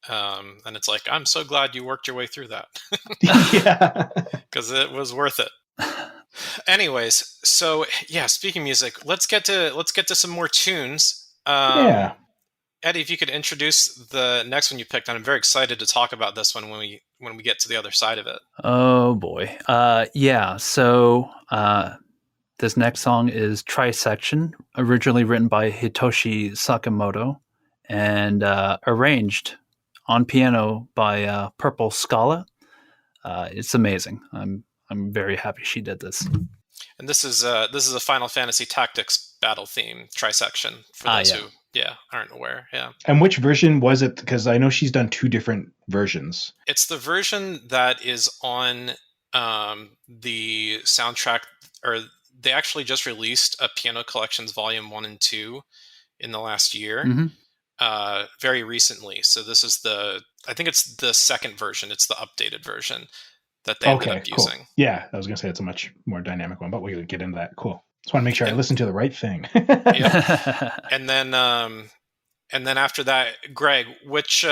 And it's like, I'm so glad you worked your way through that. Yeah. Because it was worth it. Anyways, so yeah, speaking music, let's get to some more tunes. Yeah. Eddie, if you could introduce the next one you picked, I'm very excited to talk about this one when we get to the other side of it. Oh boy. Yeah, so this next song is Trisection, originally written by Hitoshi Sakimoto and arranged on piano by PurpleSchala. It's amazing. I'm very happy she did this. And this is a Final Fantasy Tactics battle theme, Trisection, for those who aren't aware. Yeah. And which version was it? Because I know she's done 2 different versions. It's the version that is on the soundtrack, or they actually just released a Piano Collections Volume 1 and 2 in the last year. Very recently. So this is I think it's the second version. It's the updated version that they ended up using. Yeah, I was going to say it's a much more dynamic one, but we'll get into that. Cool. Just want to make sure I listen to the right thing. Yeah. And then after that, Greg, which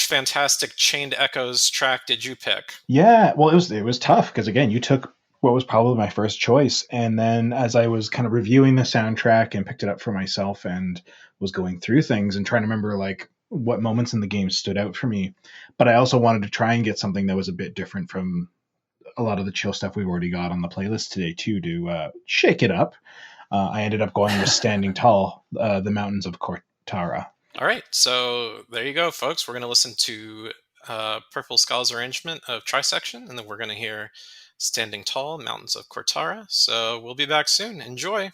fantastic Chained Echoes track did you pick? Yeah, well, it was tough because again, you took what was probably my first choice, and then as I was kind of reviewing the soundtrack and picked it up for myself and was going through things and trying to remember like what moments in the game stood out for me, but I also wanted to try and get something that was a bit different from a lot of the chill stuff we've already got on the playlist today too, to shake it up. I ended up going with Standing Tall, the Mountains of Kortara. All right, so there you go, folks. We're going to listen to PurpleSchala's arrangement of Trisection, and then we're going to hear Standing Tall, Mountains of Kortara. So we'll be back soon. Enjoy.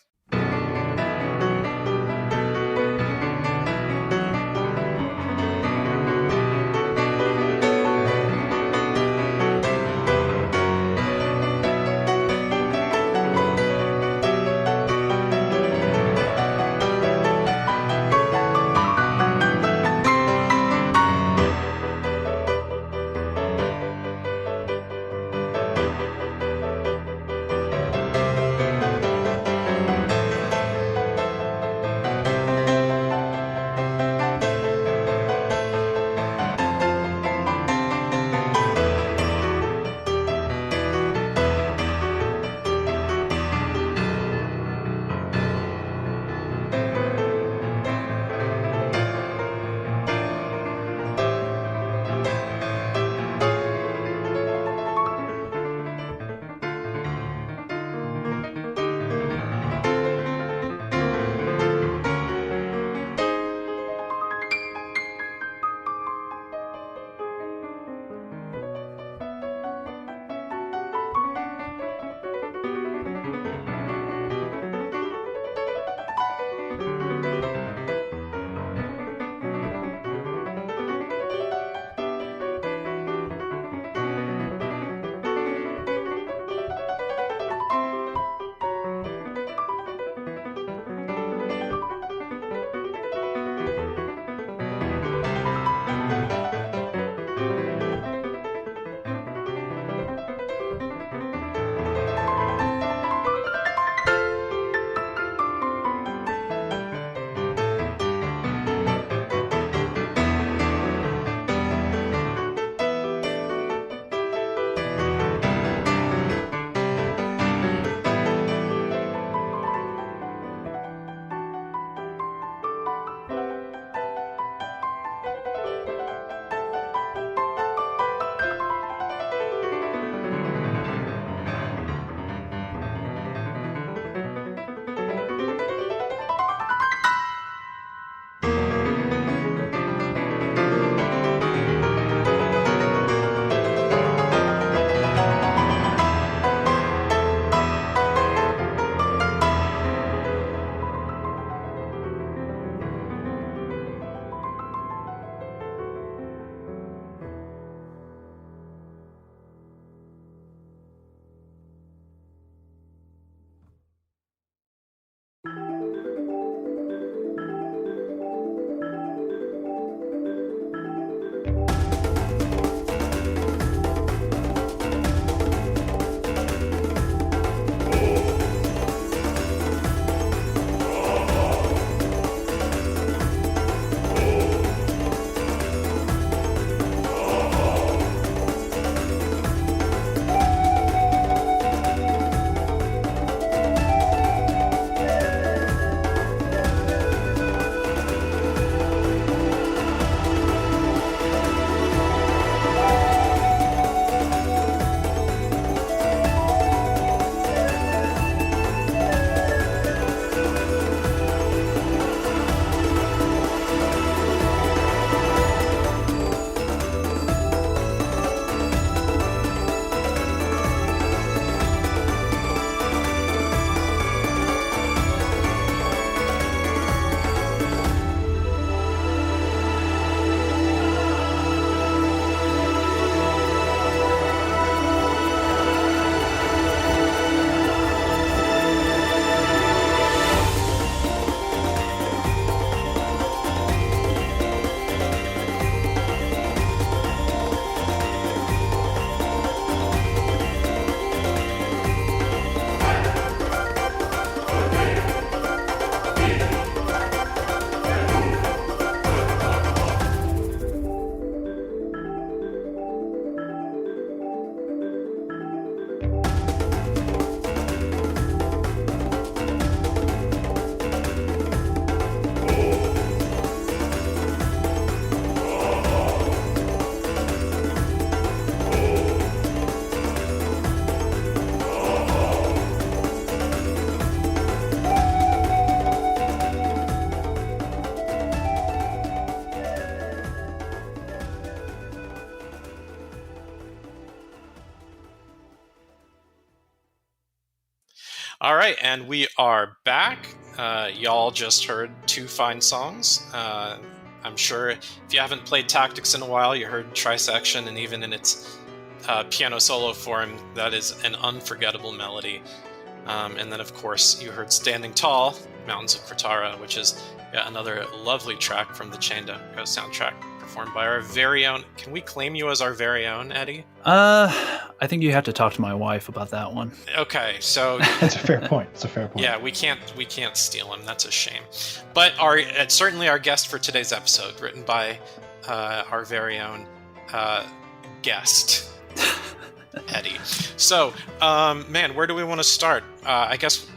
All right, and we are back. Y'all just heard two fine songs. I'm sure if you haven't played Tactics in a while, you heard Trisection, and even in its piano solo form, that is an unforgettable melody. And then, of course, you heard Standing Tall, Mountains of Kortara, which is another lovely track from the Chained Echo soundtrack, performed by our very own... Can we claim you as our very own, Eddie? I think you have to talk to my wife about that one. Okay, so... That's a fair point. Yeah, we can't steal him. That's a shame. But certainly our guest for today's episode, written by our very own guest... Eddie. So, man, where do we want to start? I guess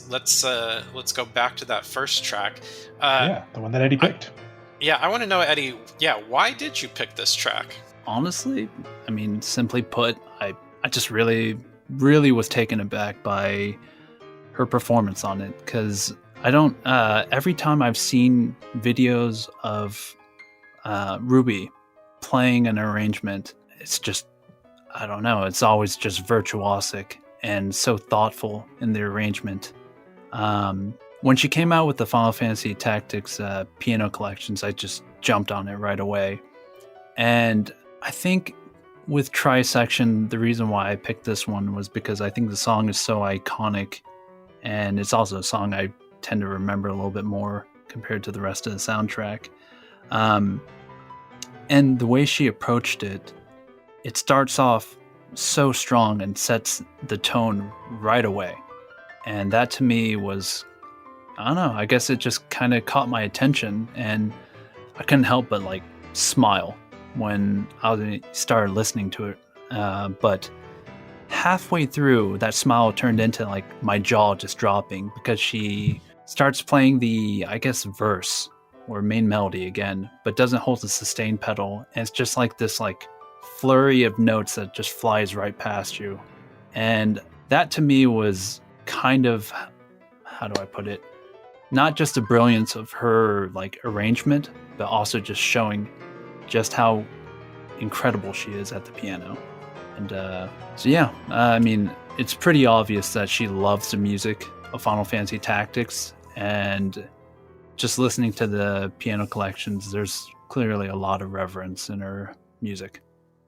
let's go back to that first track. The one that Eddie picked. I want to know, Eddie. Yeah, why did you pick this track? Honestly, I mean, simply put, I just really, really was taken aback by her performance on it, because I don't. Every time I've seen videos of Ruby playing an arrangement, it's just, I don't know, it's always just virtuosic and so thoughtful in the arrangement. When she came out with the Final Fantasy Tactics piano collections, I just jumped on it right away. And I think with Trisection, the reason why I picked this one was because I think the song is so iconic, and it's also a song I tend to remember a little bit more compared to the rest of the soundtrack. And the way she approached it, it starts off so strong and sets the tone right away. And that to me was, I don't know, I guess it just kind of caught my attention, and I couldn't help but like smile when I started listening to it. But halfway through, that smile turned into like my jaw just dropping, because she starts playing the, I guess, verse or main melody again, but doesn't hold the sustain pedal. And it's just like this like flurry of notes that just flies right past you. And that to me was kind of, how do I put it, not just the brilliance of her like arrangement, but also just showing just how incredible she is at the piano. And I mean, it's pretty obvious that she loves the music of Final Fantasy Tactics, and just listening to the piano collections, there's clearly a lot of reverence in her music.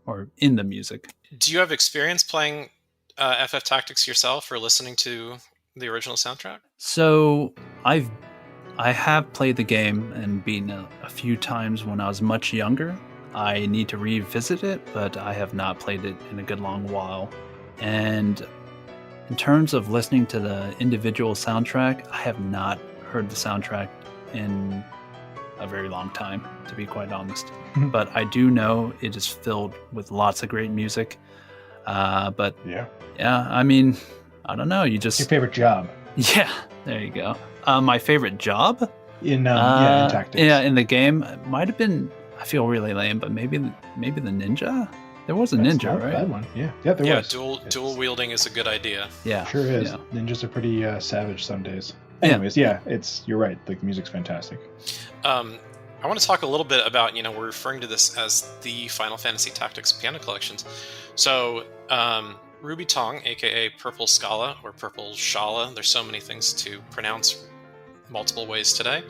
Or in the music. Do you have experience playing FF Tactics yourself, or listening to the original soundtrack? So I have played the game and beaten it a few times when I was much younger. I need to revisit it, but I have not played it in a good long while. And in terms of listening to the individual soundtrack, I have not heard the soundtrack in a very long time, to be quite honest. But I do know it is filled with lots of great music. But yeah, I mean, I don't know. You just... Your favorite job? Yeah, there you go. My favorite job? In Tactics. Yeah, in the game. It might have been, I feel really lame, but maybe the ninja? There was a ninja, right? That one. Yeah, there was. Dual wielding is a good idea. Yeah. Sure is. Yeah. Ninjas are pretty savage some days. Anyways, you're right. Like, the music's fantastic. I want to talk a little bit about, we're referring to this as the Final Fantasy Tactics piano collections. So, Ruby Toung, aka PurpleSchala or PurpleSchala, there's so many things to pronounce multiple ways today.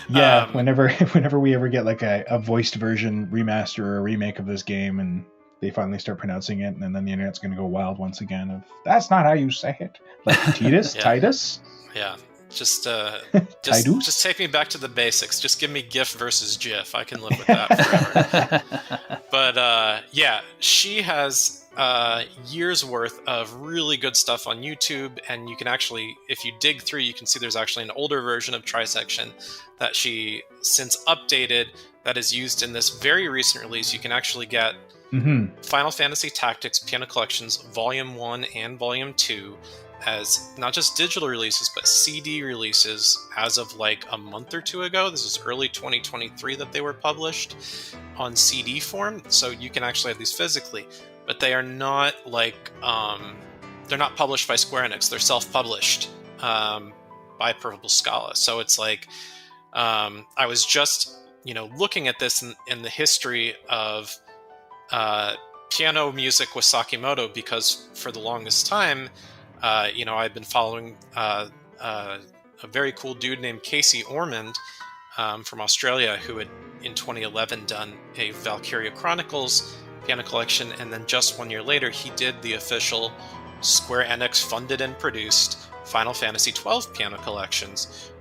Yeah, whenever we ever get like a voiced version remaster or a remake of this game, and they finally start pronouncing it, and then the internet's going to go wild once again of, that's not how you say it. Like Titus? Yeah. Just Tidus? take me back to the basics. Just give me GIF versus GIF. I can live with that forever. But she has years worth of really good stuff on YouTube, and you can actually, if you dig through, you can see there's actually an older version of Trisection that she since updated that is used in this very recent release. You can actually get Final Fantasy Tactics Piano Collections Volume 1 and Volume 2 as not just digital releases, but CD releases as of like a month or two ago. This is early 2023 that they were published on CD form, so you can actually have these physically. But they are not like, they're not published by Square Enix. They're self-published by PurpleSchala. So it's like, I was just, looking at this in the history of piano music with Sakimoto, because for the longest time, I've been following a very cool dude named Casey Ormond from Australia, who had in 2011 done a Valkyria Chronicles piano collection, and then just 1 year later he did the official Square Enix funded and produced Final Fantasy XII piano collections,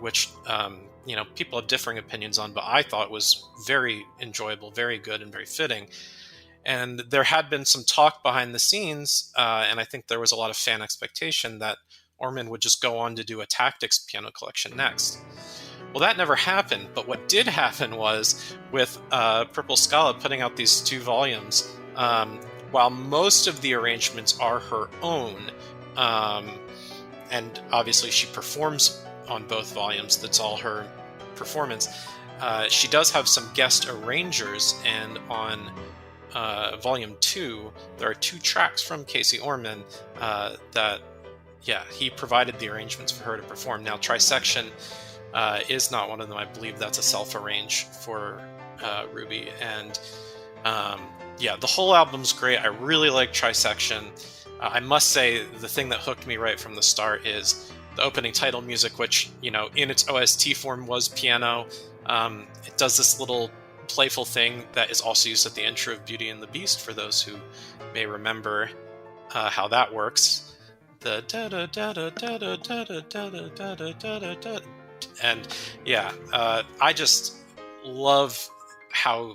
which people have differing opinions on, but I thought was very enjoyable, very good, and very fitting. And there had been some talk behind the scenes, and I think there was a lot of fan expectation that Ormond would just go on to do a Tactics piano collection next. Well, that never happened, but what did happen was, with PurpleSchala putting out these 2 volumes, while most of the arrangements are her own, and obviously she performs on both volumes, that's all her performance, she does have some guest arrangers, and on Volume 2, there are 2 tracks from Casey Ormond that he provided the arrangements for her to perform. Now, Trisection is not one of them. I believe that's a self-arrange for Ruby. And the whole album's great. I really like Trisection. I must say, the thing that hooked me right from the start is the opening title music, which, in its OST form was piano. It does this little playful thing that is also used at the intro of Beauty and the Beast, for those who may remember how that works. The da da da da da da da da da da da da da. And I just love how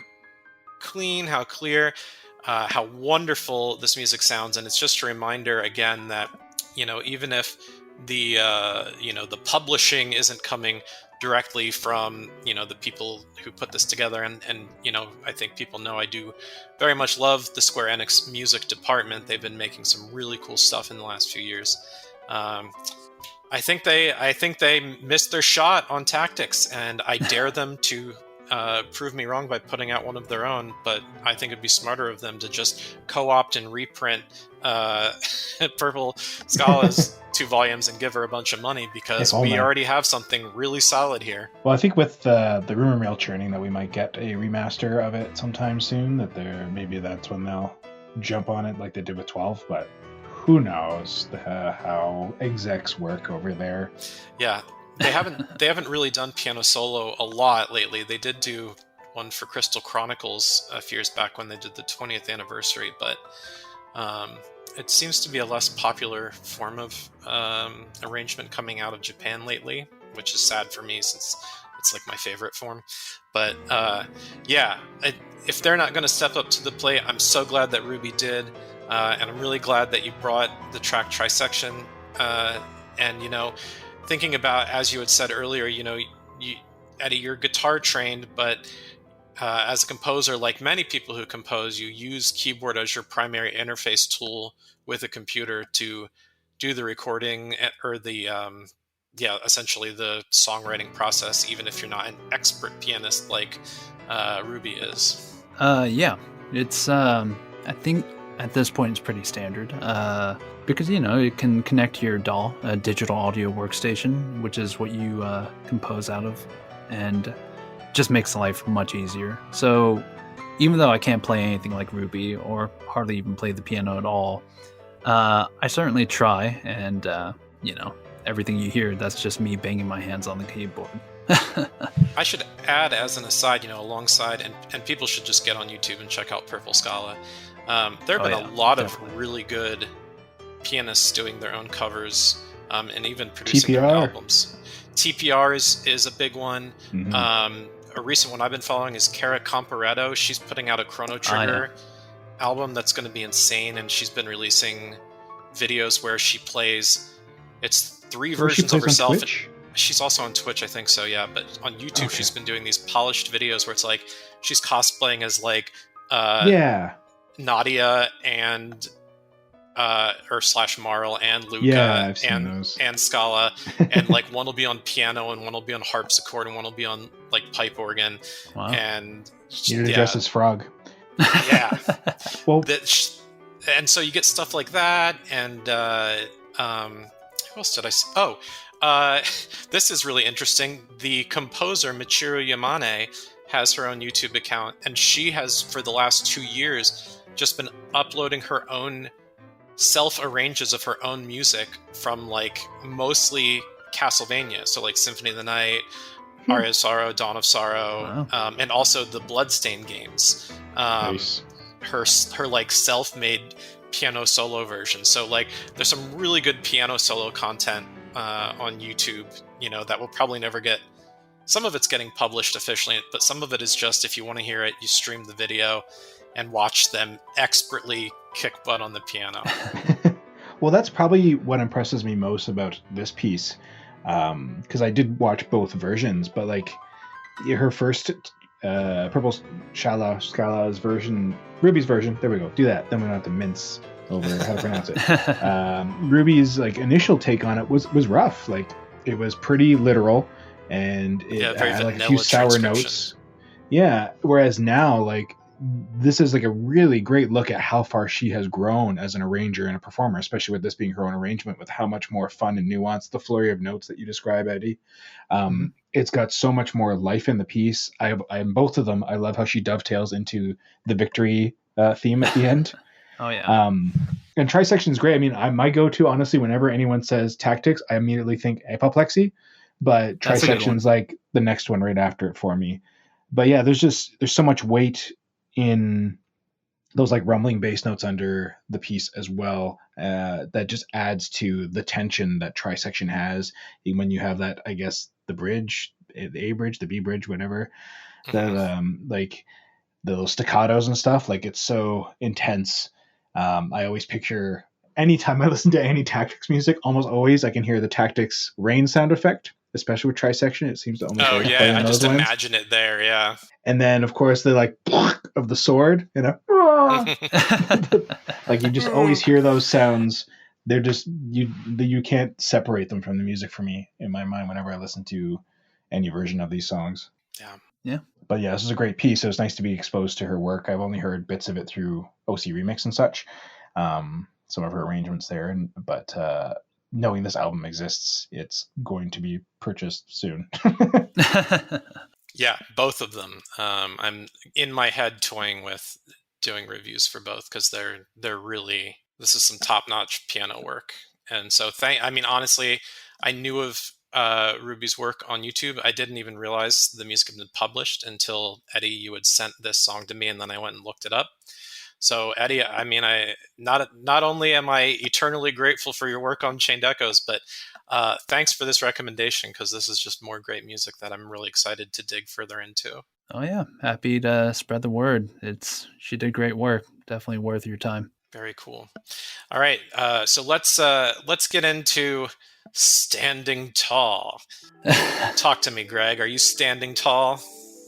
clean, how clear, how wonderful this music sounds. And it's just a reminder again that, even if the publishing isn't coming directly from, the people who put this together, and I think people know I do very much love the Square Enix music department. They've been making some really cool stuff in the last few years. I think they missed their shot on Tactics, and I dare them to prove me wrong by putting out one of their own. But I think it'd be smarter of them to just co-opt and reprint PurpleSchala's 2 volumes and give her a bunch of money, because we already have something really solid here. Well, I think with the rumor mill churning that we might get a remaster of it sometime soon, maybe that's when they'll jump on it like they did with 12, but who knows how execs work over there. Yeah, they haven't really done piano solo a lot lately. They did do one for Crystal Chronicles a few years back when they did the 20th anniversary, but it seems to be a less popular form of arrangement coming out of Japan lately, which is sad for me since it's like my favorite form. But if they're not going to step up to the plate, I'm so glad that Ruby did. And I'm really glad that you brought the track Trisection. And, thinking about, as you had said earlier, Eddie, you're guitar trained, but as a composer, like many people who compose, you use keyboard as your primary interface tool with a computer to do the recording or the, essentially the songwriting process, even if you're not an expert pianist like Ruby is. It's, I think, at this point, it's pretty standard because, it can connect to your DAW, a digital audio workstation, which is what you compose out of, and just makes life much easier. So even though I can't play anything like Ruby or hardly even play the piano at all, I certainly try, and, everything you hear, that's just me banging my hands on the keyboard. I should add, as an aside, alongside, and people should just get on YouTube and check out PurpleSchala. There have been a lot of really good pianists doing their own covers, and even producing their albums. TPR is a big one. Mm-hmm. A recent one I've been following is Cara Comparetto. She's putting out a Chrono Trigger album that's going to be insane, and she's been releasing videos where she plays. It's 3 versions of herself. She's also on Twitch, I think so, yeah. But on YouTube, she's been doing these polished videos where it's like she's cosplaying as like Nadia and or / Marl and Luca and Scala, and like one will be on piano and one will be on harpsichord and one will be on like pipe organ. Wow. And you're dressed as Frog. Yeah. Well, and so you get stuff like that, and who else did I see? This is really interesting. The composer Michiru Yamane has her own YouTube account, and she has, for the last 2 years, just been uploading her own self-arranges of her own music from like mostly Castlevania, so like Symphony of the Night, Aria of Sorrow, Dawn of Sorrow, and also the Bloodstained games. Nice. Her like self-made piano solo version. So like there's some really good piano solo content on YouTube, you know, that will probably never get. Some of it's getting published officially, but some of it is just, if you want to hear it, you stream the video and watch them expertly kick butt on the piano. Well, that's probably what impresses me most about this piece, because I did watch both versions, but like her first PurpleSchala version, Ruby's version, there we go, do that, then we don't have to mince over how to pronounce it. Ruby's like initial take on it was rough. Like it was pretty literal, and it had like a few sour notes. Yeah, whereas now, like, this is like a really great look at how far she has grown as an arranger and a performer, especially with this being her own arrangement, with how much more fun and nuanced the flurry of notes that you describe, Eddie. It's got so much more life in the piece. I am both of them. I love how she dovetails into the victory theme at the end. Oh yeah. And Trisection is great. I mean, my go-to, honestly, whenever anyone says tactics, I immediately think apoplexy, but Trisection's like the next one right after it for me. But yeah, there's so much weight in those like rumbling bass notes under the piece as well, that just adds to the tension that Trisection has when you have that, I guess, the bridge, the A bridge, the B bridge, whatever, that like those staccatos and stuff, like it's so intense. I always picture, anytime I listen to any Tactics music, almost always I can hear the Tactics rain sound effect, especially with Trisection. It seems to almost I just imagine it there. Yeah. And then of course the like of the sword, you know, like you just always hear those sounds. They're just, you can't separate them from the music for me in my mind whenever I listen to any version of these songs. Yeah. But yeah, this is a great piece. It was nice to be exposed to her work. I've only heard bits of it through OC Remix and such, some of her arrangements there. But knowing this album exists, it's going to be purchased soon. Yeah, both of them. I'm in my head toying with doing reviews for both, because they're really, this is some top-notch piano work. And so honestly, I knew of Ruby's work on YouTube. I didn't even realize the music had been published until Eddie, you had sent this song to me, and then I went and looked it up. So Eddie, I not only am I eternally grateful for your work on Chained Echoes, but thanks for this recommendation, because this is just more great music that I'm really excited to dig further into. Oh yeah, happy to spread the word. She did great work. Definitely worth your time. Very cool. All right, so let's get into Standing Tall. Talk to me, Greg. Are you standing tall?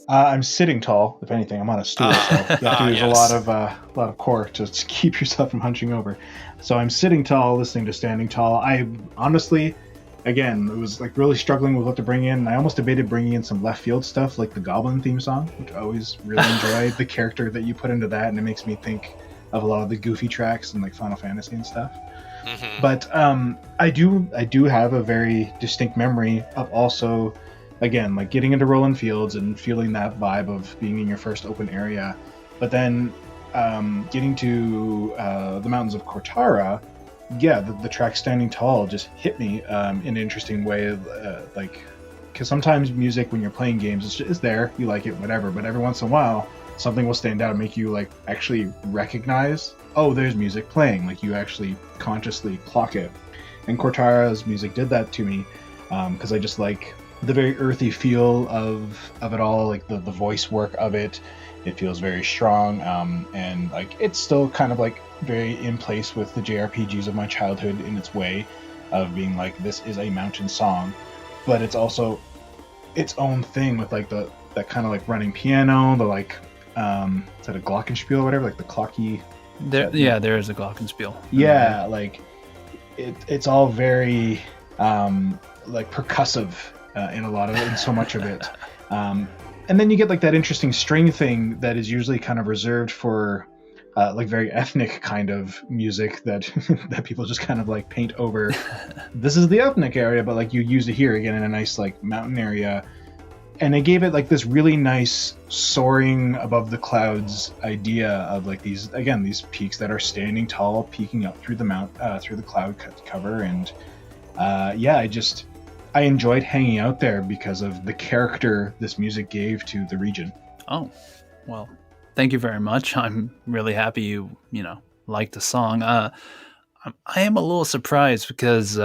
I'm sitting tall. If anything, I'm on a stool, so you have to use a lot of core to keep yourself from hunching over. So I'm sitting tall, listening to Standing Tall. I honestly, again, it was like really struggling with what to bring in. I almost debated bringing in some left field stuff, like the Goblin theme song, which I always really enjoy the character that you put into that, and it makes me think of a lot of the goofy tracks and like Final Fantasy and stuff. But I do have a very distinct memory of also, again, like getting into Roland Fields and feeling that vibe of being in your first open area, but then getting to the mountains of Kortara. Yeah, the track Standing Tall just hit me in an interesting way, like, because sometimes music when you're playing games is there, you like it, whatever, but every once in a while something will stand out and make you like actually recognize, oh, there's music playing, like you actually consciously clock it. And Kortara's music did that to me, because I just like the very earthy feel of it all, like the voice work of it. It feels very strong, and like it's still kind of like very in place with the JRPGs of my childhood in its way of being like, this is a mountain song, but it's also its own thing with like that kind of like running piano, the like is that a glockenspiel or whatever, like the clocky there is a glockenspiel. Yeah, like it's all very like percussive in so much of it. And then you get like that interesting string thing that is usually kind of reserved for like very ethnic kind of music that that people just kind of like paint over. This is the ethnic area, but like you use it here again in a nice like mountain area. and it gave it like this really nice soaring above the clouds idea of like these peaks that are standing tall, peeking up through the cloud cover. And I enjoyed hanging out there because of the character this music gave to the region. Oh, well, thank you very much. I'm really happy you liked the song. I am a little surprised because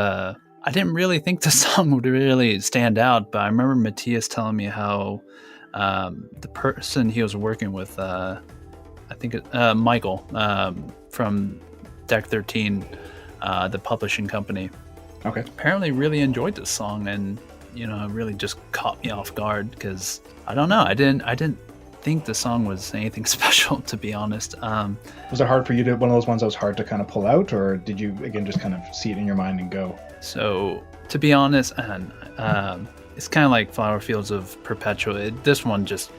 I didn't really think the song would really stand out, but I remember Matthias telling me how the person he was working with, I think Michael from Deck 13, the publishing company, apparently really enjoyed this song, and it really just caught me off guard because I don't know, I didn't think the song was anything special, to be honest. Was it hard for you one of those ones that was hard to kind of pull out, or did you again just kind of see it in your mind and go? So to be honest, and it's kind of like Flower Fields of Perpetua. This one just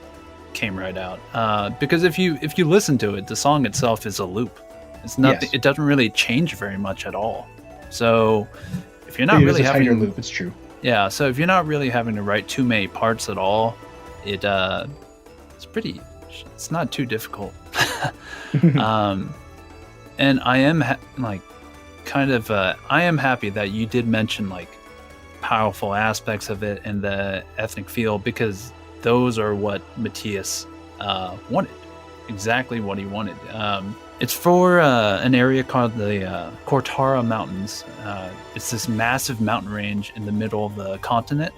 came right out because if you listen to it, the song itself is a loop. It's nothing. Yes. It doesn't really change very much at all. So if you're not really having a loop, it's true. Yeah. So if you're not really having to write too many parts at all, it's not too difficult. And I am I am happy that you did mention like powerful aspects of it and the ethnic feel, because those are what Matthias wanted, exactly what he wanted. It's for an area called the Kortara Mountains. It's this massive mountain range in the middle of the continent.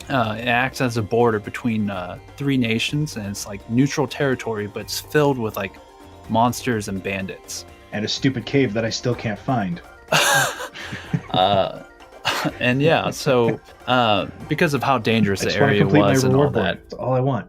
It acts as a border between 3 nations, and it's like neutral territory, but it's filled with like monsters and bandits. And a stupid cave that I still can't find. And yeah, so because of how dangerous the area was and all that. That's all I want.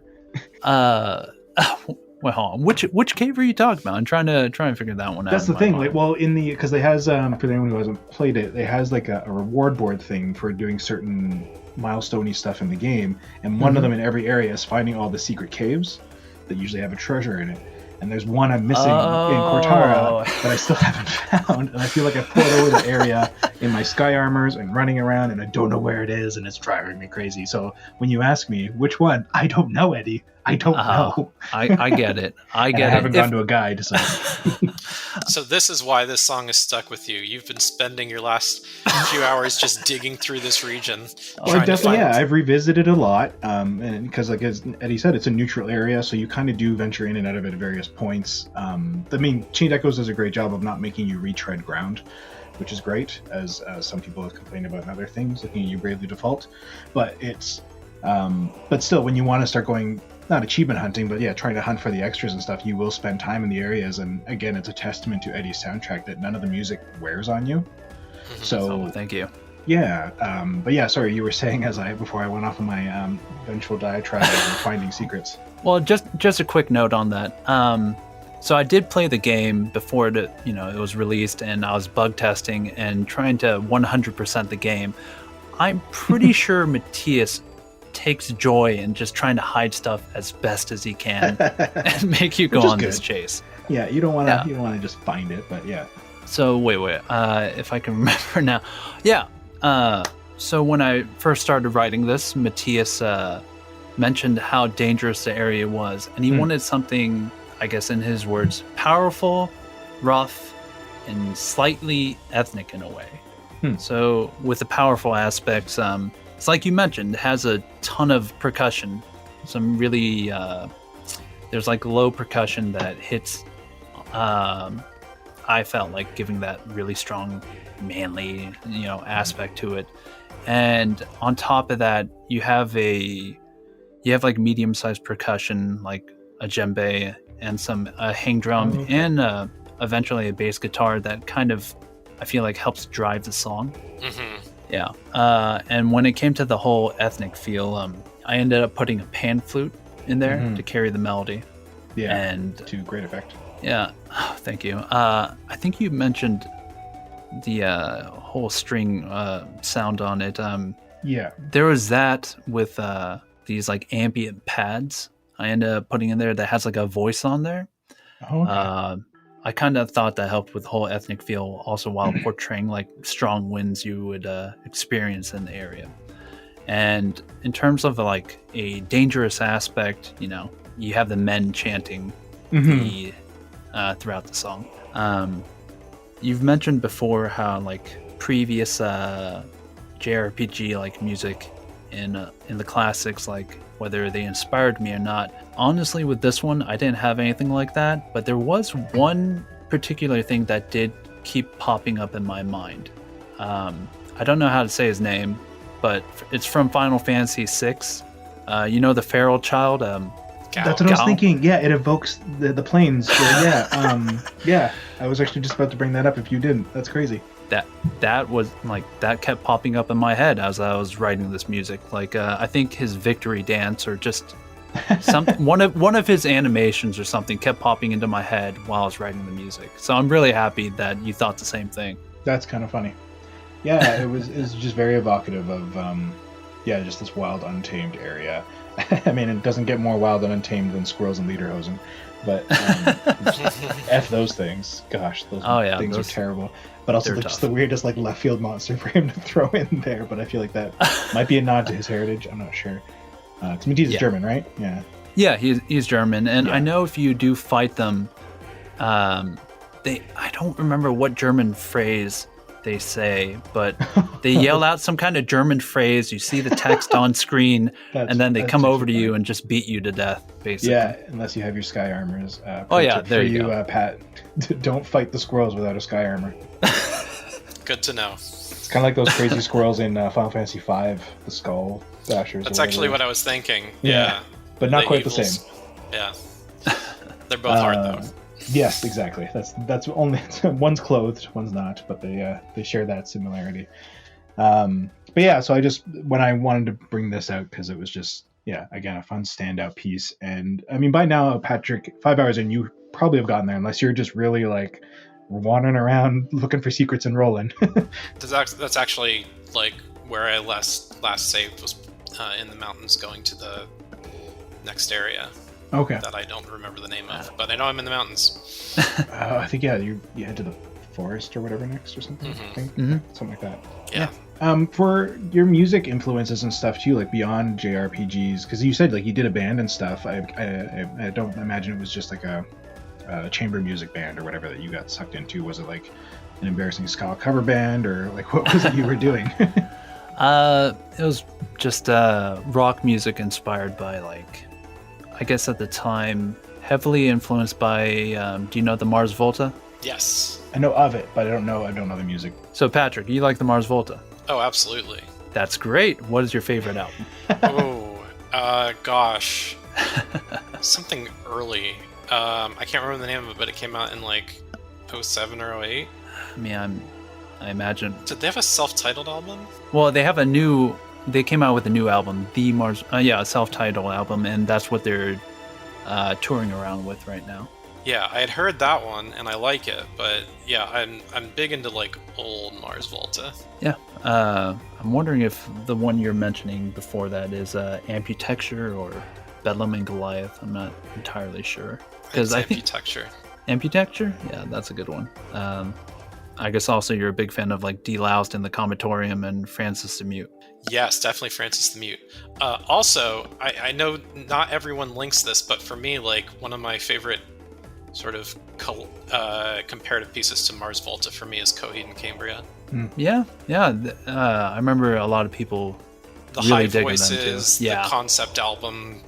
Well, hold on. Which cave are you talking about? I'm trying to figure that one out. That's the thing. Like, well, because it has for anyone who hasn't played it, it has like a reward board thing for doing certain milestone-y stuff in the game, and one of them in every area is finding all the secret caves that usually have a treasure in it. And there's one I'm missing in Kortara that I still haven't found, and I feel like I poured over the area in my sky armors and running around, and I don't know where it is, and it's driving me crazy. So when you ask me which one, I don't know, Eddie. I don't know. I get it. I haven't gone to a guide. So. So this is why this song is stuck with you. You've been spending your last few hours just digging through this region. Well, definitely, I've revisited a lot, and because, like as Eddie said, it's a neutral area, so you kind of do venture in and out of it at various points. Chained Echoes does a great job of not making you retread ground, which is great, as some people have complained about in other things, looking at you bravely default. But it's, but still, when you want to start going, not achievement hunting, but yeah, trying to hunt for the extras and stuff, you will spend time in the areas. And again, it's a testament to Eddie's soundtrack that none of the music wears on you. So thank you. Yeah, but yeah, sorry, you were saying before I went off on my eventual diatribe of finding secrets. Well, just a quick note on that. So I did play the game before it was released, and I was bug testing and trying to 100% the game. I'm pretty sure Matthias takes joy in just trying to hide stuff as best as he can and make you go on this chase. Yeah, you don't want to just find it, but yeah. So wait, if I can remember now. Yeah. So when I first started writing this, Matthias mentioned how dangerous the area was, and he wanted something, I guess in his words, powerful, rough, and slightly ethnic in a way. So with the powerful aspects, it's like you mentioned, it has a ton of percussion. Some really, there's like low percussion that hits, I felt like giving that really strong, manly, aspect to it. And on top of that, you have like medium-sized percussion, like a djembe and some hang drum, and eventually a bass guitar that kind of, I feel like, helps drive the song. Yeah. And when it came to the whole ethnic feel, I ended up putting a pan flute in there to carry the melody. Yeah, and to great effect. Yeah. Oh, thank you. I think you mentioned the whole string sound on it. Yeah. There was that with these like ambient pads I ended up putting in there that has like a voice on there. Okay. I kind of thought that helped with the whole ethnic feel also while portraying like strong winds you would experience in the area. And in terms of like a dangerous aspect, you know, you have the men chanting the throughout the song. You've mentioned before how like previous JRPG like music in the classics, like whether they inspired me or not. Honestly, with this one, I didn't have anything like that, but there was one particular thing that did keep popping up in my mind. I don't know how to say his name, but it's from Final Fantasy VI. You know the feral child? That's what I was thinking. Yeah, it evokes the planes. So, yeah, I was actually just about to bring that up if you didn't. That's crazy. That was like that kept popping up in my head as I was writing this music. Like I think his victory dance or just one of his animations or something kept popping into my head while I was writing the music. So I'm really happy that you thought the same thing. That's kind of funny. Yeah, it was just very evocative of just this wild, untamed area. I mean, it doesn't get more wild and untamed than squirrels and lederhosen, but F those things. Gosh, those things are terrible. But also just the weirdest like left field monster for him to throw in there. But I feel like that might be a nod to his heritage. I'm not sure. Mitsuda is German, right? Yeah. Yeah, he's German, and I know if you do fight them, I don't remember what German phrase they say, but they yell out some kind of German phrase. You see the text on screen, and then they come over to you and just beat you to death, basically. Yeah, unless you have your sky armors. There you go. Pat, don't fight the squirrels without a sky armor. Good to know. It's kind of like those crazy squirrels in Final Fantasy V, the skull dashers. That's actually what I was thinking. Yeah. But not quite the same. Yeah. They're both hard, though. Yes, exactly. That's only one's clothed, one's not, but they share that similarity. But yeah, so when I wanted to bring this out because it was just again a fun standout piece, and I mean by now, Patrick, 5 hours in, you probably have gotten there unless you're just really like wandering around looking for secrets and rolling. That's actually like where I last saved was in the mountains, going to the next area. Okay. That I don't remember the name of, but I know I'm in the mountains. I think you head to the forest or whatever next or something. I think something like that. Yeah. For your music influences and stuff too, like beyond JRPGs, because you said like you did a band and stuff. I don't imagine it was just like a chamber music band or whatever that you got sucked into. Was it like an embarrassing ska cover band, or like what was it you were doing? It was just rock music inspired by like, I guess at the time, heavily influenced by, do you know the Mars Volta? Yes. I know of it, but I don't know the music. So Patrick, you like the Mars Volta? Oh, absolutely. That's great. What is your favorite album? Gosh. Something early. I can't remember the name of it, but it came out in like 07 or 08. I mean, I imagine. Did they have a self-titled album? Well, they came out with a new album, the Mars, a self-titled album, and that's what they're touring around with right now. Yeah, I had heard that one, and I like it, but yeah, I'm big into like old Mars Volta. Yeah, I'm wondering if the one you're mentioning before that is Amputexture or Bedlam and Goliath. I'm not entirely sure. It's Amputexture. Amputexture? Yeah, that's a good one. I guess also you're a big fan of like Deloused in the Comatorium and Francis the Mute. Yes, definitely Francis the Mute. Also, I know not everyone links this, but for me, like one of my favorite sort of comparative pieces to Mars Volta for me is Coheed and Cambria. Yeah. I remember a lot of people the really high voices, the concept album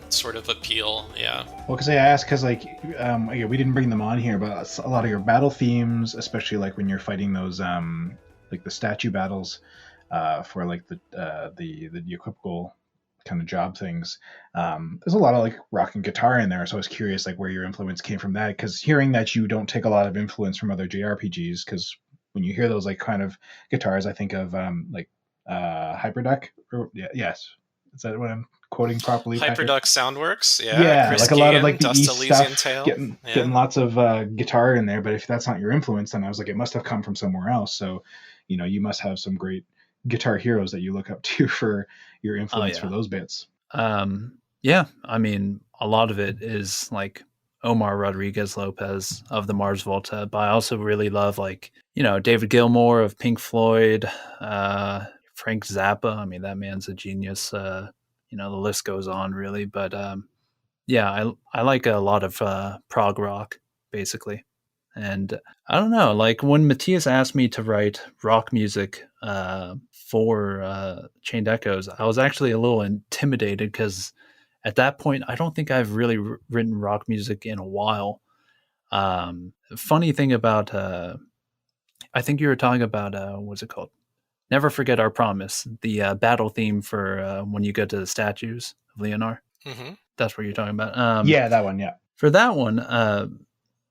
sort of appeal. Yeah. Well, because I asked, because like we didn't bring them on here, but a lot of your battle themes, especially like when you're fighting those like the statue battles for like the equivocal kind of job things, there's a lot of like rock and guitar in there, so I was curious like where your influence came from that, because hearing that you don't take a lot of influence from other JRPGs, because when you hear those like kind of guitars, I think of like Hyperduck, or yes, is that what I'm quoting properly? Hyperduck Soundworks, Chris like a lot of like the Dust East Elysian stuff, Tale. Getting lots of guitar in there, but if that's not your influence, then I was like, it must have come from somewhere else. So you must have some great guitar heroes that you look up to for your influence for those bits. I mean, a lot of it is like Omar Rodriguez Lopez of the Mars Volta, but I also really love like David Gilmour of Pink Floyd, Frank Zappa. I mean, that man's a genius. The list goes on really, but yeah, I like a lot of prog rock basically. And I don't know, like when Matthias asked me to write rock music for Chained Echoes, I was actually a little intimidated because at that point, I don't think I've really written rock music in a while. Funny thing about, I think you were talking about, what's it called? Never Forget Our Promise, the battle theme for when you go to the statues of Leonard. Mm-hmm. That's what you're talking about. Yeah, that one, yeah. For that one,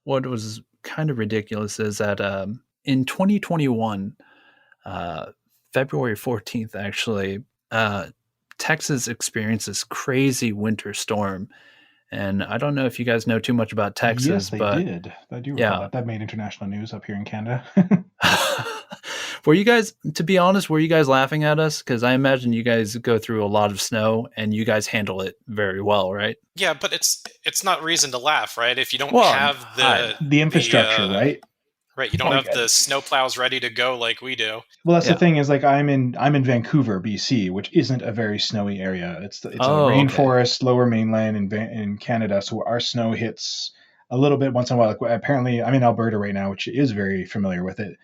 what was kind of ridiculous is that in 2021, February 14th, actually, Texas experienced this crazy winter storm. And I don't know if you guys know too much about Texas. Yes, they but did. I do recall that. That made international news up here in Canada. Were you guys, to be honest, were you guys laughing at us? Because I imagine you guys go through a lot of snow and you guys handle it very well, right? Yeah, but it's not reason to laugh, right? If you don't Well, have the infrastructure, right? Right, you don't have the snow plows ready to go like we do. Well, that's the thing is, like, I'm in Vancouver, BC, which isn't a very snowy area. It's a rainforest, lower mainland in Canada, so our snow hits a little bit once in a while. Like, apparently, I'm in Alberta right now, which is very familiar with it.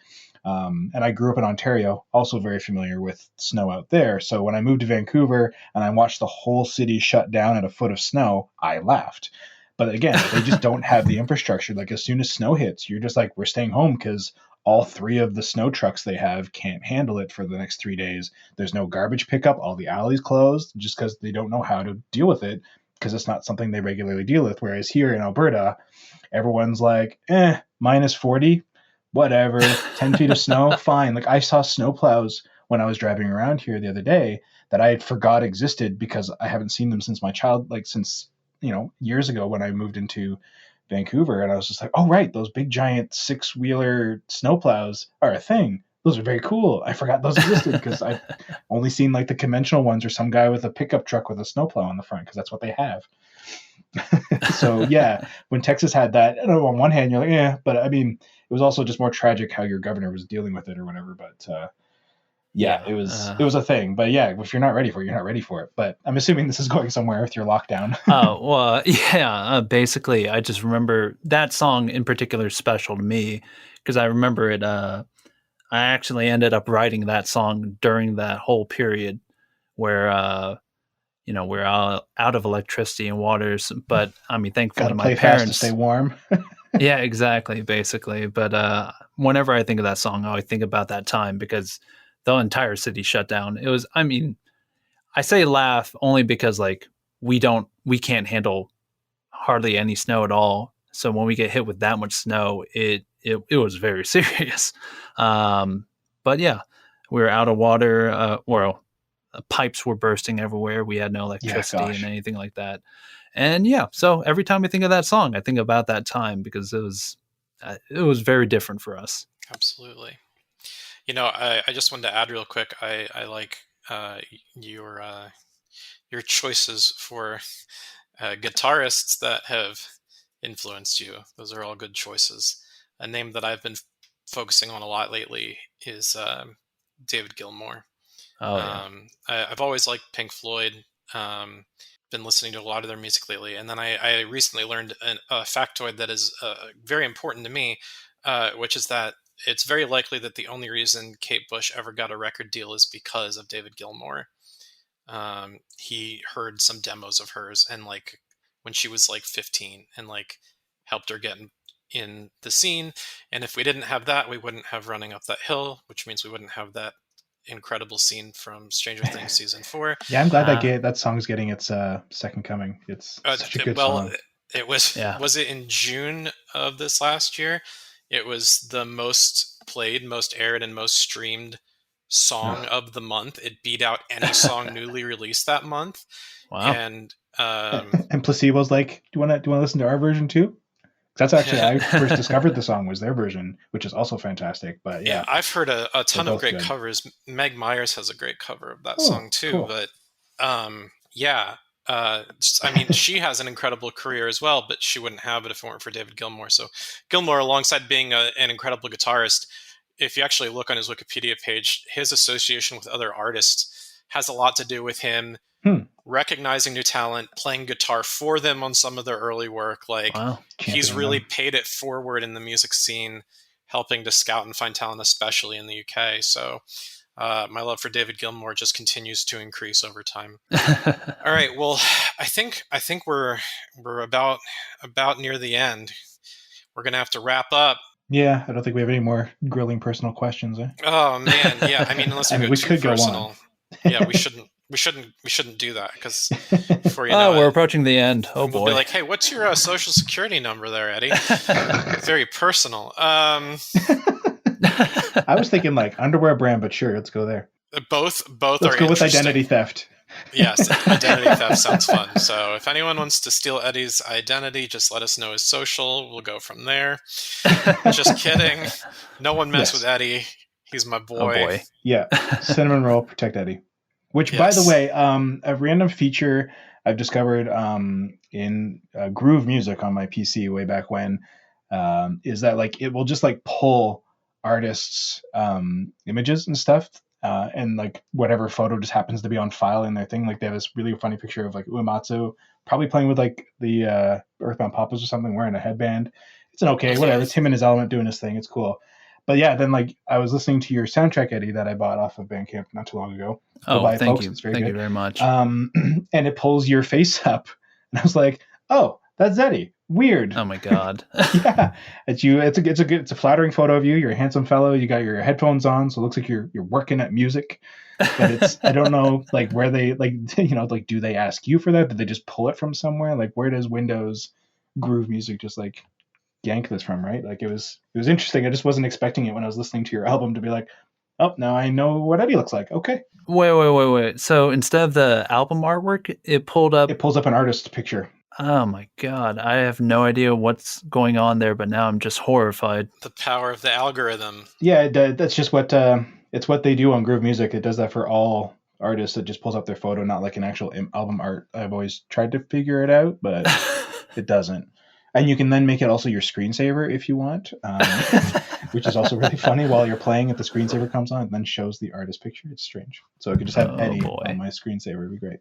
And I grew up in Ontario, also very familiar with snow out there. So when I moved to Vancouver and I watched the whole city shut down at a foot of snow, I laughed. But again, they just don't have the infrastructure. Like, as soon as snow hits, you're just like, we're staying home because all 3 of the snow trucks they have can't handle it for the next 3 days. There's no garbage pickup. All the alleys closed just because they don't know how to deal with it because it's not something they regularly deal with. Whereas here in Alberta, everyone's like, minus 40, whatever, 10 feet of snow, fine. Like, I saw snowplows when I was driving around here the other day that I had forgot existed because I haven't seen them since since years ago when I moved into Vancouver. And I was just like, oh, right, those big giant 6-wheeler snowplows are a thing. Those are very cool. I forgot those existed because I've only seen like the conventional ones or some guy with a pickup truck with a snowplow on the front because that's what they have. So yeah, when Texas had that, on one hand you're like, yeah, but I mean, it was also just more tragic how your governor was dealing with it or whatever. But it was a thing. But yeah, if you're not ready for it, you're not ready for it. But I'm assuming this is going somewhere with your lockdown. Basically, I just remember that song in particular is special to me because I remember it. I actually ended up writing that song during that whole period where we're out of electricity and waters. But I mean, thankfully, my parents fast to stay warm. Yeah, exactly, basically. But whenever I think of that song, I always think about that time because the entire city shut down. It was, I mean, I say laugh only because like we can't handle hardly any snow at all. So when we get hit with that much snow, it was very serious. But yeah, we were out of water. Pipes were bursting everywhere. We had no electricity and anything like that. And yeah, so every time I think of that song, I think about that time because it was very different for us. Absolutely. I just wanted to add real quick. I like your choices for guitarists that have influenced you. Those are all good choices. A name that I've been focusing on a lot lately is David Gilmour. Oh, yeah. I've always liked Pink Floyd. Been listening to a lot of their music lately, and then I recently learned a factoid that is very important to me, which is that it's very likely that the only reason Kate Bush ever got a record deal is because of David Gilmour. He heard some demos of hers and like when she was like 15 and like helped her get in the scene. And if we didn't have that, we wouldn't have Running Up That Hill, which means we wouldn't have that incredible scene from Stranger Things season 4. Yeah, I'm glad that song's getting its second coming. It's such a good song. It was it in June of this last year? It was the most played, most aired, and most streamed song of the month. It beat out any song newly released that month. Wow. And Placebo's like, do you want to listen to our version too? That's actually I first discovered the song was their version, which is also fantastic. But yeah, I've heard a ton of great covers. Meg Myers has a great cover of that song too. Cool. But I mean, she has an incredible career as well, but she wouldn't have it if it weren't for David Gilmour. So Gilmour, alongside being an incredible guitarist, if you actually look on his Wikipedia page, his association with other artists has a lot to do with him recognizing new talent, playing guitar for them on some of their early work. Like, Wow. he's really paid it forward in the music scene, helping to scout and find talent, especially in the UK. So my love for David Gilmour just continues to increase over time. All right. Well, I think we're about near the end. We're going to have to wrap up. Yeah, I don't think we have any more grilling personal questions. Oh man, yeah. I mean, unless we go too personal. Yeah, we shouldn't do that, because before you know we're approaching the end. Oh boy. We'll be like, hey, what's your social security number there, Eddie? Very personal. I was thinking like underwear brand, but sure, let's go there. Both let's are go with identity theft. Yes, identity theft sounds fun. So if anyone wants to steal Eddie's identity, just let us know his social. We'll go from there. Just kidding. No one mess with Eddie. He's my boy. Oh boy. Yeah. Cinnamon roll, protect Eddie. Which, by the way, a random feature I've discovered in Groove Music on my PC way back when is that like it will just like pull artists' images and stuff. And like whatever photo just happens to be on file in their thing. Like they have this really funny picture of like Uematsu probably playing with like the Earthbound Papas or something, wearing a headband. It's whatever. It's him in his element doing his thing. It's cool. But yeah, then like I was listening to your soundtrack, Eddie, that I bought off of Bandcamp not too long ago. Oh, thank you. Thank you very much. And it pulls your face up. And I was like, oh, that's Eddie. Weird. Oh my God. Yeah. It's a flattering photo of you. You're a handsome fellow. You got your headphones on, so it looks like you're working at music. But I don't know like where they like like do they ask you for that? Did they just pull it from somewhere? Like where does Windows Groove Music just like yank this from, right? Like it was interesting. I just wasn't expecting it when I was listening to your album to be like, oh, now I know what Eddie looks like. Okay. Wait. So instead of the album artwork, it pulls up an artist picture. Oh my God. I have no idea what's going on there, but now I'm just horrified. The power of the algorithm. Yeah, that's just what it's what they do on Groove Music. It does that for all artists. It just pulls up their photo, not like an actual album art. I've always tried to figure it out, but it doesn't. And you can then make it also your screensaver if you want, which is also really funny. While you're playing it, the screensaver comes on and then shows the artist picture. It's strange. So I could just have Eddie on my screensaver. It'd be great.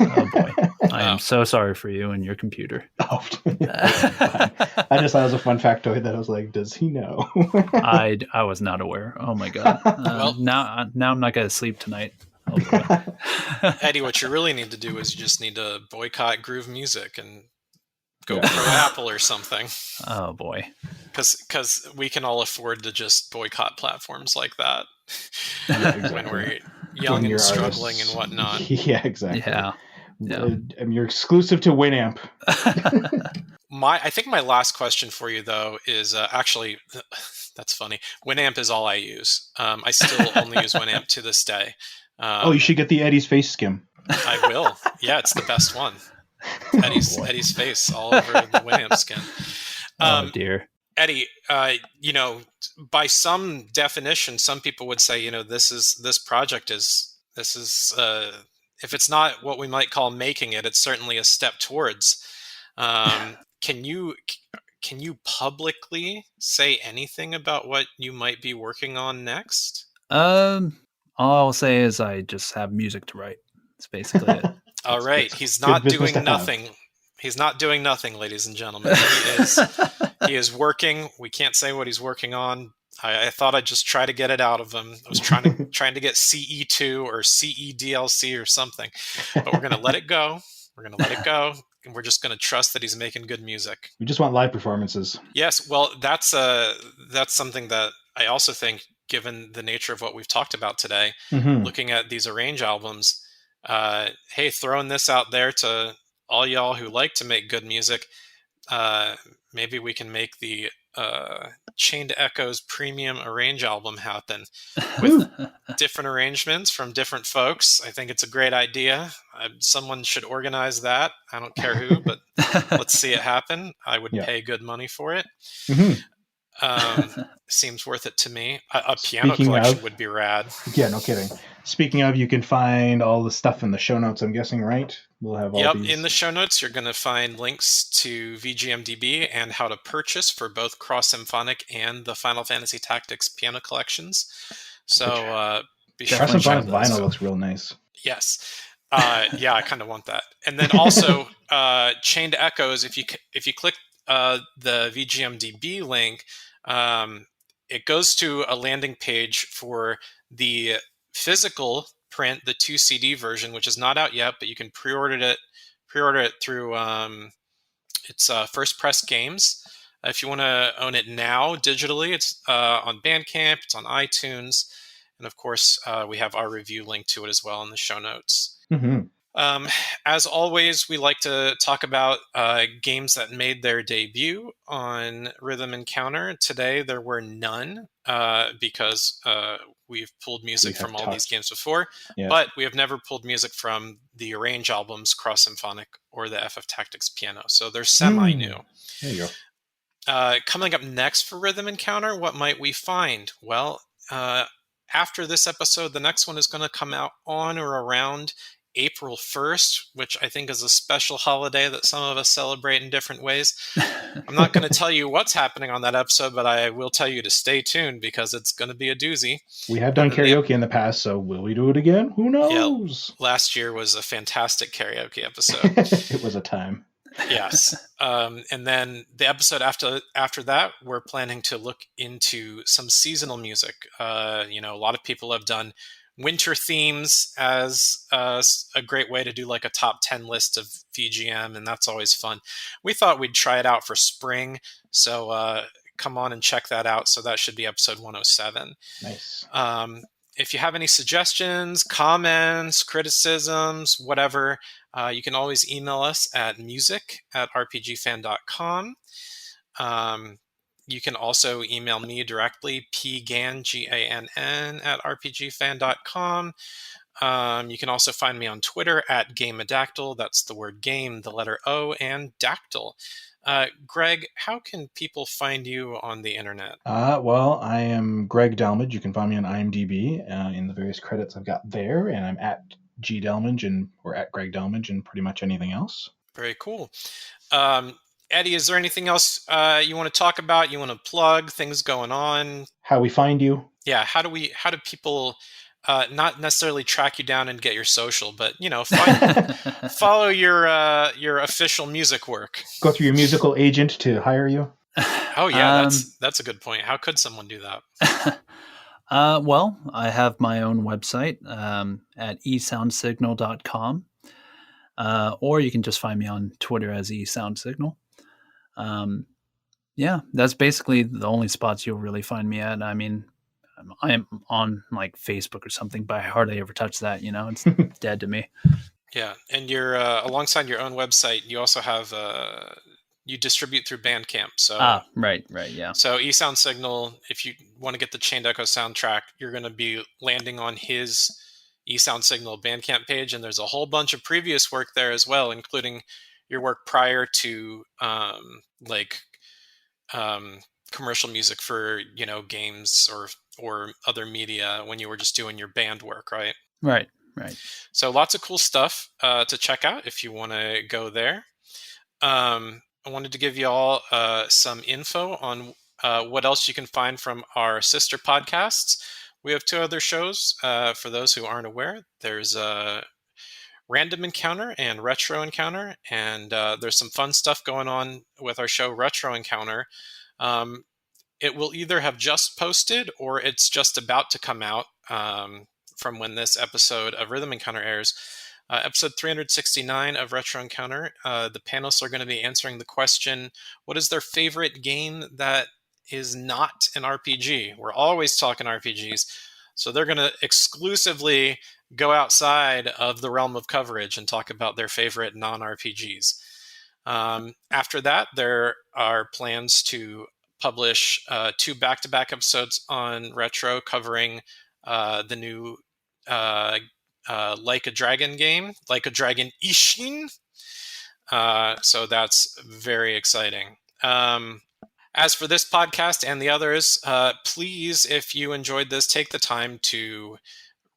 Oh boy. I am so sorry for you and your computer. Oh, I just thought it was a fun factoid that I was like, does he know? I was not aware. Oh my God. Well, now I'm not going to sleep tonight. Oh, Eddie, what you really need to do is you just need to boycott Groove Music and go pro Apple or something. Oh boy. Because we can all afford to just boycott platforms like that when we're young and struggling and whatnot. Yeah, exactly. Yeah. And you're exclusive to Winamp. I think my last question for you though is actually, that's funny. Winamp is all I use. I still only use Winamp to this day. You should get the Eddie's face skim. I will. Yeah, it's the best one. Eddie's face all over the Winamp skin. Oh dear. Eddie, by some definition, some people would say, this project is if it's not what we might call making it, it's certainly a step towards. Can you publicly say anything about what you might be working on next? All I'll say is I just have music to write. That's basically it. All right. He's not doing nothing. He's not doing nothing, ladies and gentlemen. He is working. We can't say what he's working on. I thought I'd just try to get it out of him. I was trying to get CE2 or CEDLC or something. But we're going to let it go. And we're just going to trust that he's making good music. We just want live performances. Yes. Well, that's something that I also think, given the nature of what we've talked about today, looking at these arrange albums, hey, throwing this out there to all y'all who like to make good music, maybe we can make the Chained Echoes premium arrange album happen with different arrangements from different folks. I think it's a great idea. Someone should organize that. I don't care who, but let's see it happen. I would pay good money for it. Seems worth it to me. A piano collection would be rad. Yeah, no kidding. Speaking of, you can find all the stuff in the show notes, I'm guessing, right? We'll have all these. In the show notes, you're going to find links to VGMDB and how to purchase for both Cross Symphonic and the Final Fantasy Tactics piano collections. So be sure Cross to check Symphonic those vinyl out. looks real nice. Yes. Yeah, I kind of want that. And then also Chained Echoes, if you click the VGMDB link, it goes to a landing page for the physical print, the 2 CD version, which is not out yet, but you can pre-order it through it's First Press Games. If you want to own it now digitally, it's on Bandcamp, it's on iTunes, and of course we have our review link to it as well in the show notes. Mm-hmm. As always, we like to talk about games that made their debut on Rhythm Encounter. Today, there were none because we've pulled music from all these games before, but we have never pulled music from the Arrange albums, Cross Symphonic, or the FF Tactics Piano. So they're semi-new. There you go. Coming up next for Rhythm Encounter, what might we find? Well, after this episode, the next one is going to come out on or around April 1st, which I think is a special holiday that some of us celebrate in different ways. I'm not going to tell you what's happening on that episode, but I will tell you to stay tuned because it's going to be a doozy. We have done karaoke in the past, so will we do it again? Who knows? Yeah, last year was a fantastic karaoke episode. It was a time. Yes. And then the episode after that, we're planning to look into some seasonal music. A lot of people have done winter themes as a great way to do like a top 10 list of VGM, and that's always fun. We thought we'd try it out for spring, so come on and check that out. So that should be episode 107. Nice. If you have any suggestions, comments, criticisms, whatever, you can always email us at music@rpgfan.com. You can also email me directly, pgann, Gann, @rpgfan.com. You can also find me on Twitter at GameAdactyl. That's the word game, the letter O, and dactyl. Greg, how can people find you on the internet? Well, I am Greg Delmage. You can find me on IMDb in the various credits I've got there, and I'm at GDelmage or at Greg Delmage and pretty much anything else. Very cool. Eddie, is there anything else you want to talk about? You want to plug things going on? How we find you? Yeah, how do people not necessarily track you down and get your social, but follow your official music work? Go through your musical agent to hire you? Oh yeah, that's a good point. How could someone do that? Well, I have my own website at esoundsignal.com, or you can just find me on Twitter as esoundsignal. Yeah, that's basically the only spots you'll really find me at. I mean, I am on like Facebook or something, but I hardly ever touch that. It's dead to me. Yeah, and you're alongside your own website, you also have you distribute through Bandcamp. So right, yeah. So eSound Signal, if you want to get the Chained Echo soundtrack, you're going to be landing on his eSound Signal Bandcamp page, and there's a whole bunch of previous work there as well, including your work prior to commercial music for games or other media when you were just doing your band work, right? Right. So lots of cool stuff to check out if you want to go there. I wanted to give you all some info on what else you can find from our sister podcasts. We have 2 other shows for those who aren't aware. There's Random Encounter and Retro Encounter, and there's some fun stuff going on with our show Retro Encounter. It will either have just posted or it's just about to come out from when this episode of Rhythm Encounter airs. Episode 369 of Retro Encounter, the panelists are going to be answering the question, what is their favorite game that is not an RPG? We're always talking RPGs, so they're going to exclusively go outside of the realm of coverage and talk about their favorite non-RPGs. After that, there are plans to publish 2 back-to-back episodes on Retro covering the new Like a Dragon game, Like a Dragon Ishin. So that's very exciting. As for this podcast and the others, please, if you enjoyed this, take the time to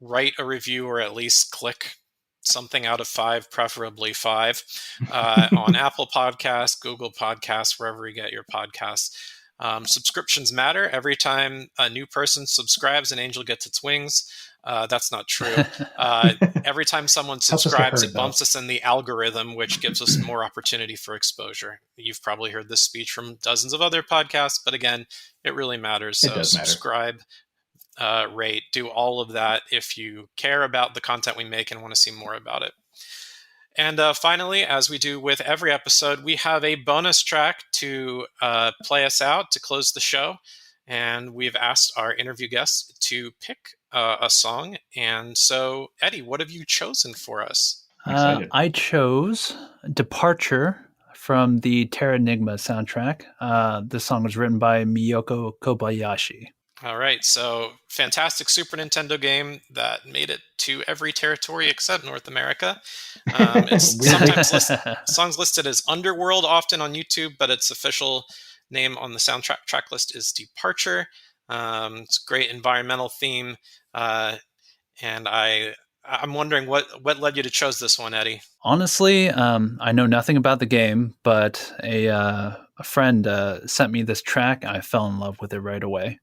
write a review or at least click something out of 5, preferably 5, on Apple Podcasts, Google Podcasts, wherever you get your podcasts. Subscriptions matter. Every time a new person subscribes, an angel gets its wings. That's not true. Every time someone subscribes, it bumps us in the algorithm, which gives us more opportunity for exposure. You've probably heard this speech from dozens of other podcasts, but again, it really matters. So subscribe, rate, do all of that if you care about the content we make and want to see more about it. And finally, as we do with every episode, we have a bonus track to play us out to close the show. And we've asked our interview guests to pick a song. And so, Eddie, what have you chosen for us? I chose Departure from the Terra Enigma soundtrack. This song was written by Miyoko Kobayashi. All right, so fantastic Super Nintendo game that made it to every territory except North America. It's sometimes songs listed as Underworld often on YouTube, but its official name on the soundtrack track list is Departure. It's a great environmental theme, and I'm wondering what led you to choose this one, Eddie? Honestly, I know nothing about the game, but a friend sent me this track. I fell in love with it right away.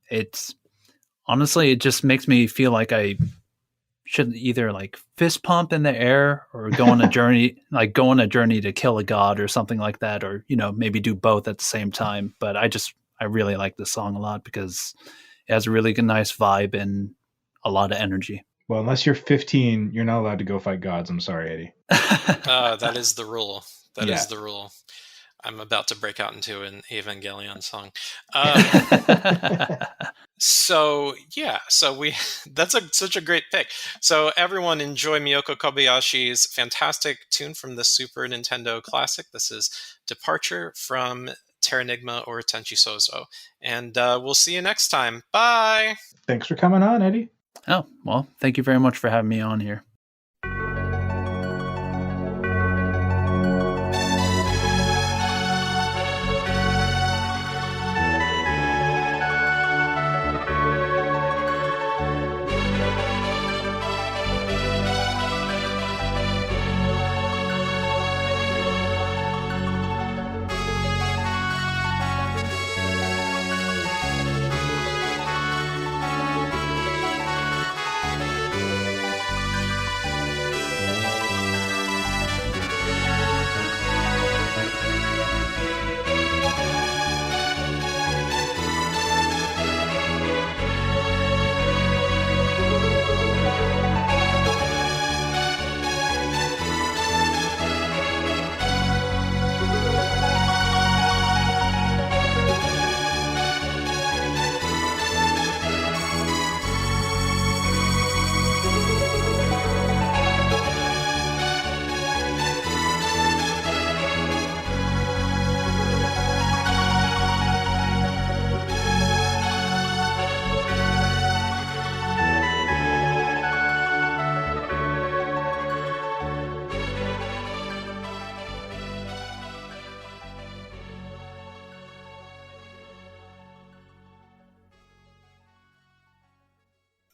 It's honestly, it just makes me feel like I should either like fist pump in the air or go on a journey, to kill a god or something like that, or maybe do both at the same time. But I really like this song a lot because it has a really good, nice vibe and a lot of energy. Well, unless you're 15, you're not allowed to go fight gods. I'm sorry, Eddie. That is the rule. That is the rule. I'm about to break out into an Evangelion song. So that's such a great pick. So everyone enjoy Miyoko Kobayashi's fantastic tune from the Super Nintendo classic. This is Departure from Terra Enigma or Tenchi Sozo. And we'll see you next time. Bye! Thanks for coming on, Eddie. Oh, well, thank you very much for having me on here.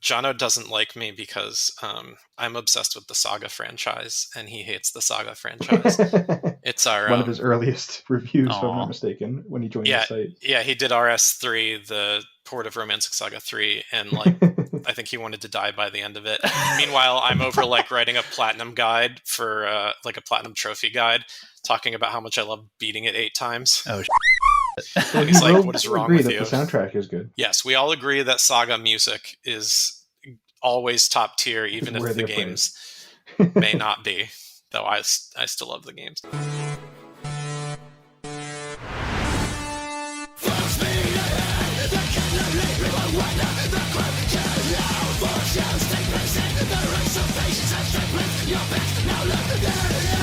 Jono doesn't like me because I'm obsessed with the Saga franchise, and he hates the Saga franchise. It's our one of his earliest reviews, if I'm not mistaken, when he joined the site. Yeah, he did RS3, the port of Romantic Saga 3, and like I think he wanted to die by the end of it. Meanwhile, I'm over like writing a platinum guide for like a platinum trophy guide, talking about how much I love beating it 8 times. Oh. So he's like, what is wrong with you? The soundtrack is good. Yes, we all agree that Saga music is always top tier, even if the games may not be. Though I still love the games. Your best, now look there.